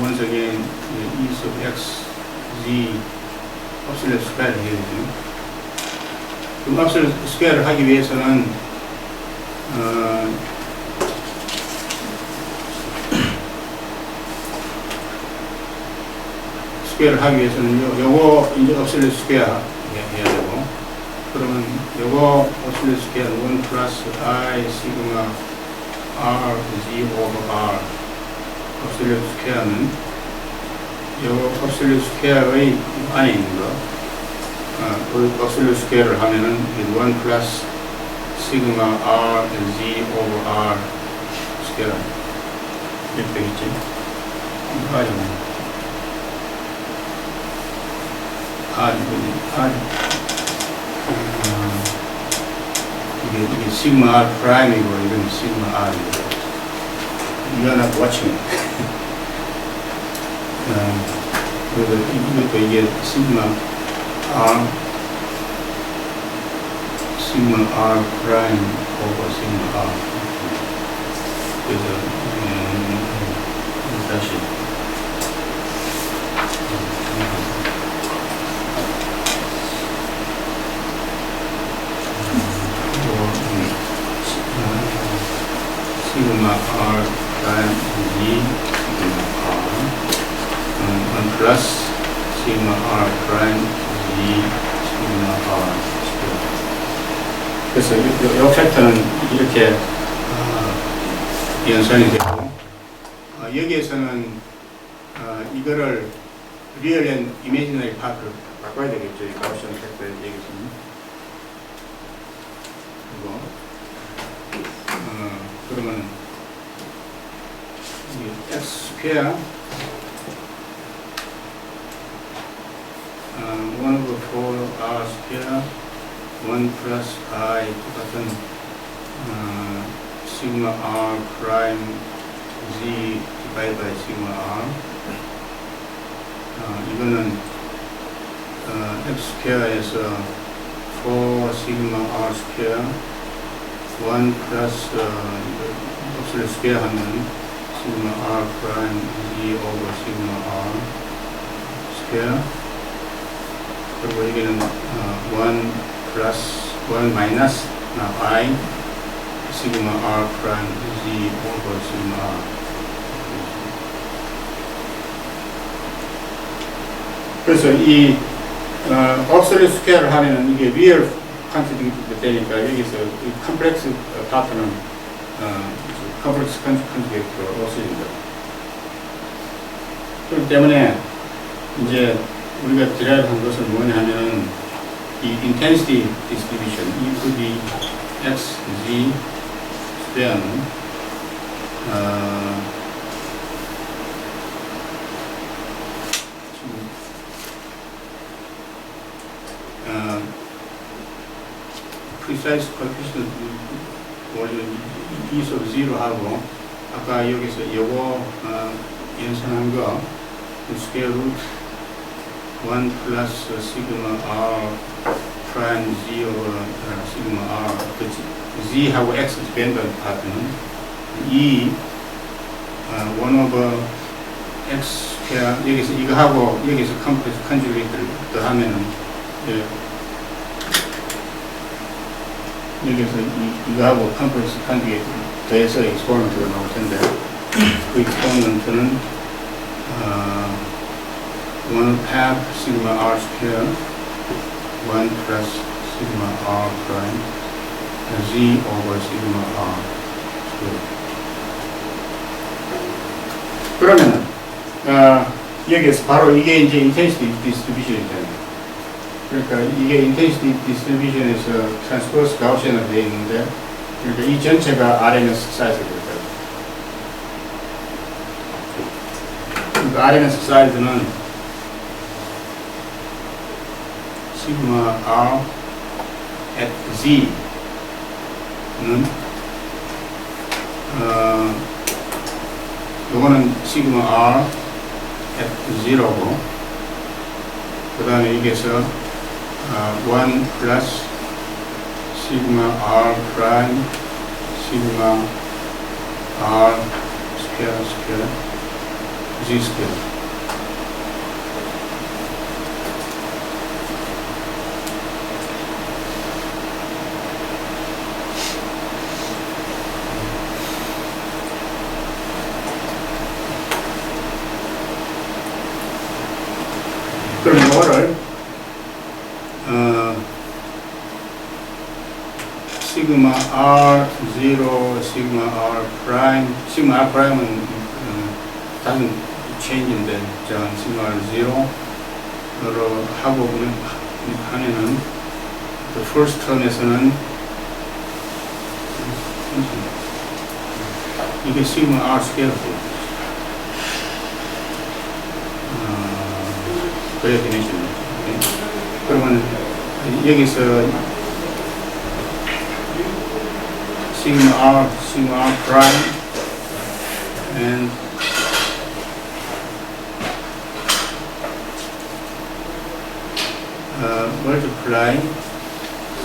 once again e sub x z 업슬렛 스퀘어를 해야 되죠. 그럼 업슬렛 스퀘어를 하기 위해서는 스퀘어를 하기 위해서는 요거 이제 업슬렛 스퀘어 해야 되고, 그러면 요거 업슬렛 스퀘어는 1 플러스 I 시그마 R Z 오버 R 업슬렛 스퀘어는 요 업슬렛 스퀘어의 안에 있는 거, 그 업슬렛 스퀘어를 하면은 1 플러스 시그마 R Z 오버 R 스퀘어 이렇게 되겠지. 이게 시그마 R 프라임이고 이건 시그마 R이고. You're not watching it. 그리고 이것도 이게 시그마 R 프라임 오버 시그마 R. 그래서 다시 시그마 R 프라임 Z 시그마 R 1 플러스 시그마 R 프라임 Z 시그마 R 그래서 이 팩터는 이렇게 연산이 되고, 여기에서는 이거를 리얼 앤 이미지너리 파트로 바꿔야 되겠죠. 이 가우시안 팩터의 얘기에서는. 그리고 그러면 이 x 스퀘어 1 over 4 r 스퀘어 1 플러스 I 똑같은 시그마 r 프라임 z 디바이드 바이 시그마 r 이거는 x 스퀘어에서 4 시그마 r 스퀘어 1 플러스 업슬렛 스퀘어 하면 시그마 r 프라임 z 오버 시그마 r 스퀘어 그리고 여기는 1 플러스 1 마이너스 I 시그마 r 프라임 z 오버 시그마 r 그래서 이 업슬렛 스퀘어를 하면 이게 리얼 퀀티티가 되니까 여기서 이 컴플렉스 파트는 컴플렉스 컨주게이트로 없어진다. 그렇기 때문에 이제 우리가 디라이브한 것은 뭐냐 하면은 이 intensity distribution, 이 x, z 스퀘어는 precise coefficient e sub 0하고 아까 여기서 요거 연산한 거 스퀘어 루트 1 플러스 시그마 r 프라임 z 오버 시그마 r 그 z하고 x 밴드의 파트는 이 1 오버 x 스퀘어 여기서 이거 하고 여기서 컴플렉스 컨주게이트를 더하면은 여기서 이거하고 컴플렉스 컨주게이트 더해서 익스포넌트가 나올 텐데 그 익스포넌트는 1 half sigma r square 1 plus sigma r prime z over sigma r square. 그러면은 여기에서 바로 이게 이제 intensity distribution이잖아요. 그러니까 이게 intensity distribution에서 transpose 가우시안으로 되어 있는데, 그러니까 이 전체가 RMS 사이즈가 될까요? 그러니까 RMS 사이즈는 시그마 R at Z는 요거는 시그마 R at 0고, 그 다음에 여기서 1 플러스 시그마 R 프라임 시그마 R 스퀘어 G 스퀘어. 그럼 이거를 시그마 R0, 시그마 R 프라임, 시그마 R 프라임은 다른 체인지인데, 시그마 R0로 하고 하면은 그 first term에서는 이게 시그마 R 스퀘어고, 그래야 되네요. 그러면 여기서 시그마 R prime and multiply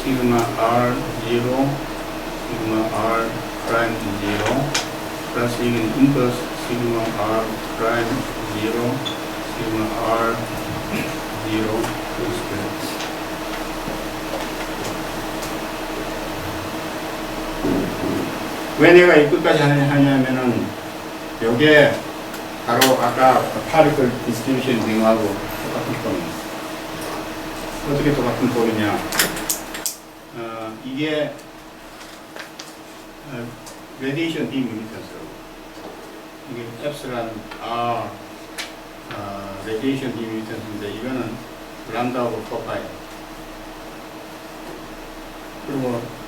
sigma R0 sigma R prime 0 plus inverse sigma R prime 0 sigma R 0 square. 왜 내가 이 끝까지 하냐면은 요게 바로 아까 파리클 디스트리뷰션 링하고 똑같은 폼이에요. 어떻게 똑같은 폼이냐? 이게 레디에이션 빔 유니턴스라고. 이게 엡실론 R 레디에이션 빔 유니턴스인데 이거는 람다하고 코파이. 그리고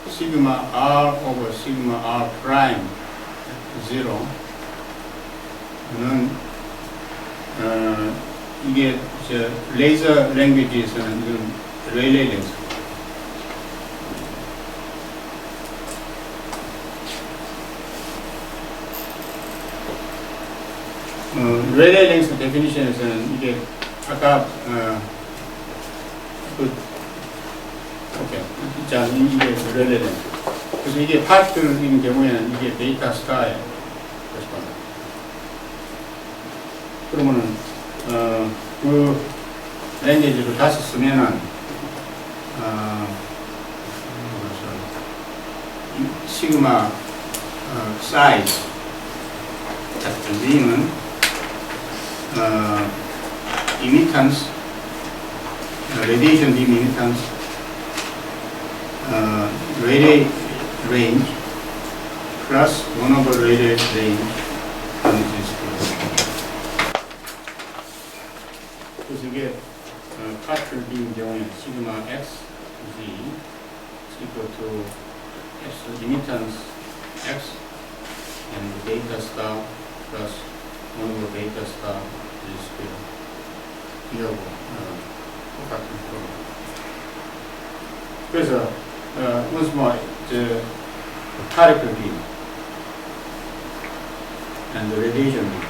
시그마 R 오버 시그마 R 프라임 0는 이게 저 레이저 랭귀지에서는 이건 레일레이 랭스. 레일레이 랭스 데피니션에서는 이게 아까 오케이. 자, 이게 레일레이 랭스. 그래서 이게 파트인 경우에는 이게 데이터 스타에 correspond. 그러면은 그 랭귀지를 다시 쓰면은 시그마 사이즈 같은 V는 이미탄스 레디에이션 빔 이미탄스 radiate range plus 1 over radiate range times this square. 그래서 이게 파트를 빔 경우에 시그마 x z equal to x emittance x and data star plus 1 over data star z square. 이하고 똑같은 거. 그래서 once more, the particle beam and the radiation beam.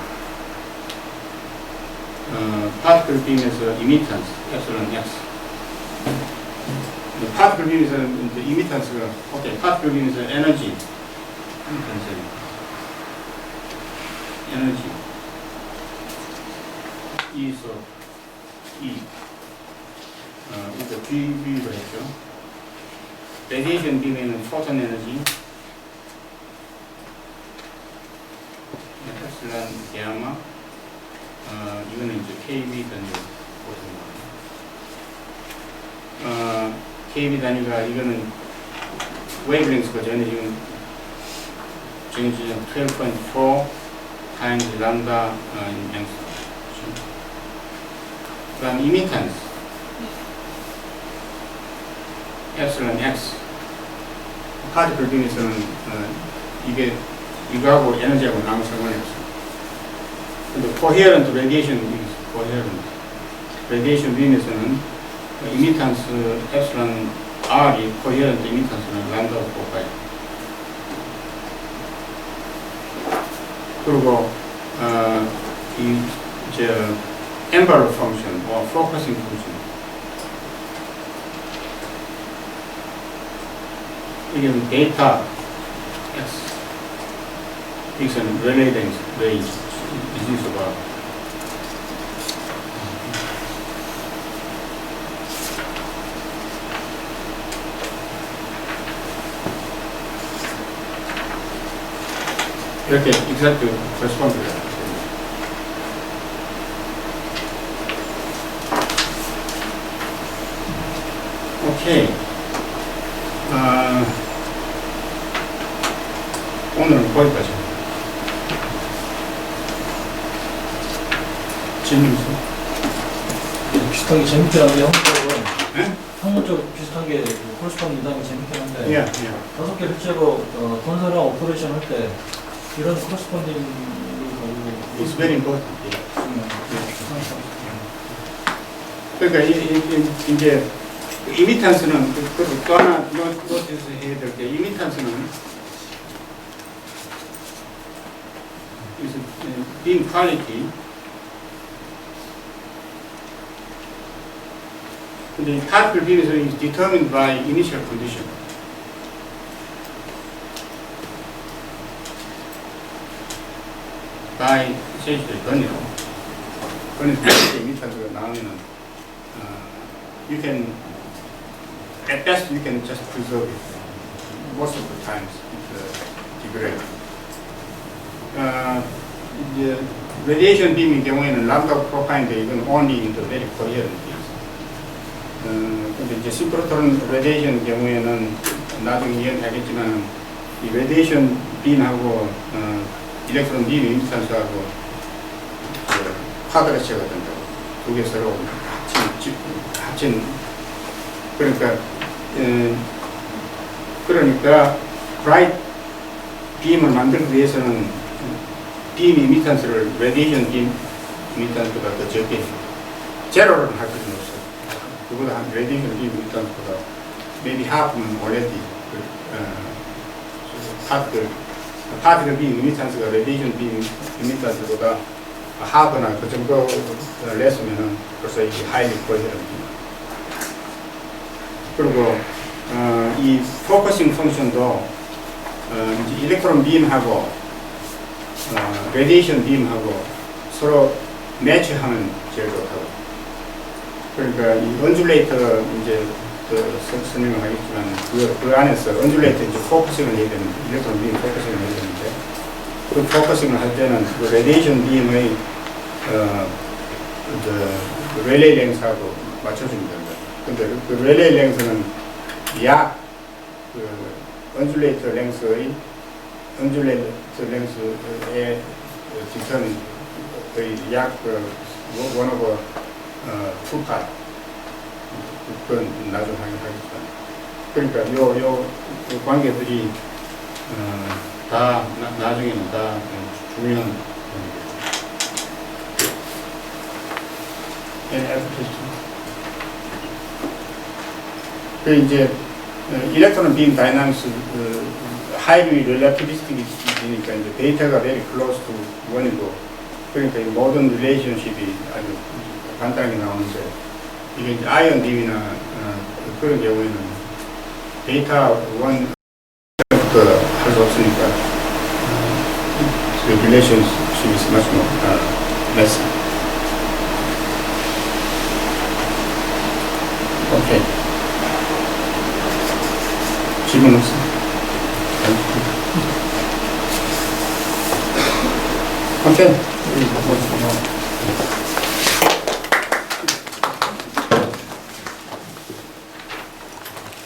Particle beam is emittance, epsilon x. The particle beam is the emittance. Okay, particle beam is energy. Energy. E is E. 이거 GV로 했죠. Radiation beam에는 photon energy, epsilon gamma, 이거는 이제 KB 단위 보통 KB 단위가 이거는 wavelength가 전에 지금 정해지죠. 12.4 times lambda in length. 그다음 이미탄스 epsilon x 파티클 빔에서는 이게 이거하고 에너지하고 아무 상관이 없어요. 근데 coherent radiation beam, coherent radiation beam에서는 이미탄스 epsilon r이 coherent 이미탄스는 람다로 뽑아요. 그리고 envelope function, focusing function. 이게 데이터 x, 이것은 relay range, 이지수가 이렇게 exact corresponding가 오케이. 오늘은 거기까지. 질문 있어요? 비슷하게 재밌게 하는데 네? 학문적으로 비슷하게 코러스pon딩하면 재밌긴 한데 예. 5개 실제로 건설이랑 오퍼레이션 할 때 이런 코러스pon딩을 가지고 It's very important. 그러니까 이제 이미탄스는 또 하나 노티스 해야 될 게 이미탄스는 is beam quality. 근데 particle beam is determined by initial condition. by essentially 건이로 이미탄스가 나오면은 you can, at best, you can just preserve it. Most of the times, it degrades. 이제 radiation beam의 경우에는 람다 프로파인데 이건 only in the very coherent beams. 근데 이제 시nchrotron radiation 경우에는 나중에 이해하겠지만 이 radiation beam하고 electron beam 이미탄스하고 쿼드레츠가 된다고 두 개 서로 합친 그러니까 브라이트 빔을 만들기 위해서는 빔 이미탄스를 레디에이션 빔 이미탄스보다 더 적게 제로를 할 필요는 없어요. 그보다 한 레디에이션 빔 이미탄스보다 maybe half는 already 파티클 빔 이미탄스가 레디에이션 빔 이미탄스보다 하거나 그 정도 냈으면은 벌써 이게 highly coherent. 그리고 이 포커싱 펑션도 이제 일렉트론 빔하고 레디에이션 빔하고 서로 매치하면 제일 좋다고. 그러니까 이 언듈레이터 이제 설명을 하겠지만 그 안에서 언듈레이터 이제 포커싱을 해야 되는데 일렉트론 빔 포커싱을 해야 되는데 그 포커싱을 할 때는 그 레디에이션 빔의 relay length하고 맞춰주면 됩니다. 근데 그 relay length는 약 undulate length의 디터는 거의 약 1/2 그건 나중에 하겠지만 그러니까 요 관계들이 다 나중에는 다 중요한 그 이제 일렉트론 빔 다이나믹스 하이리 relativistic이니까 이제 데이터가 very close to 1이고 그러니까 이 모든 릴레이션십이 아주 간단하게 나오는데 이게 이제 아이언 빔이나 그런 경우에는 데이터 1부터 할 수 없으니까 the relationship is much more less. 오케이. 질문 없어? 오케이.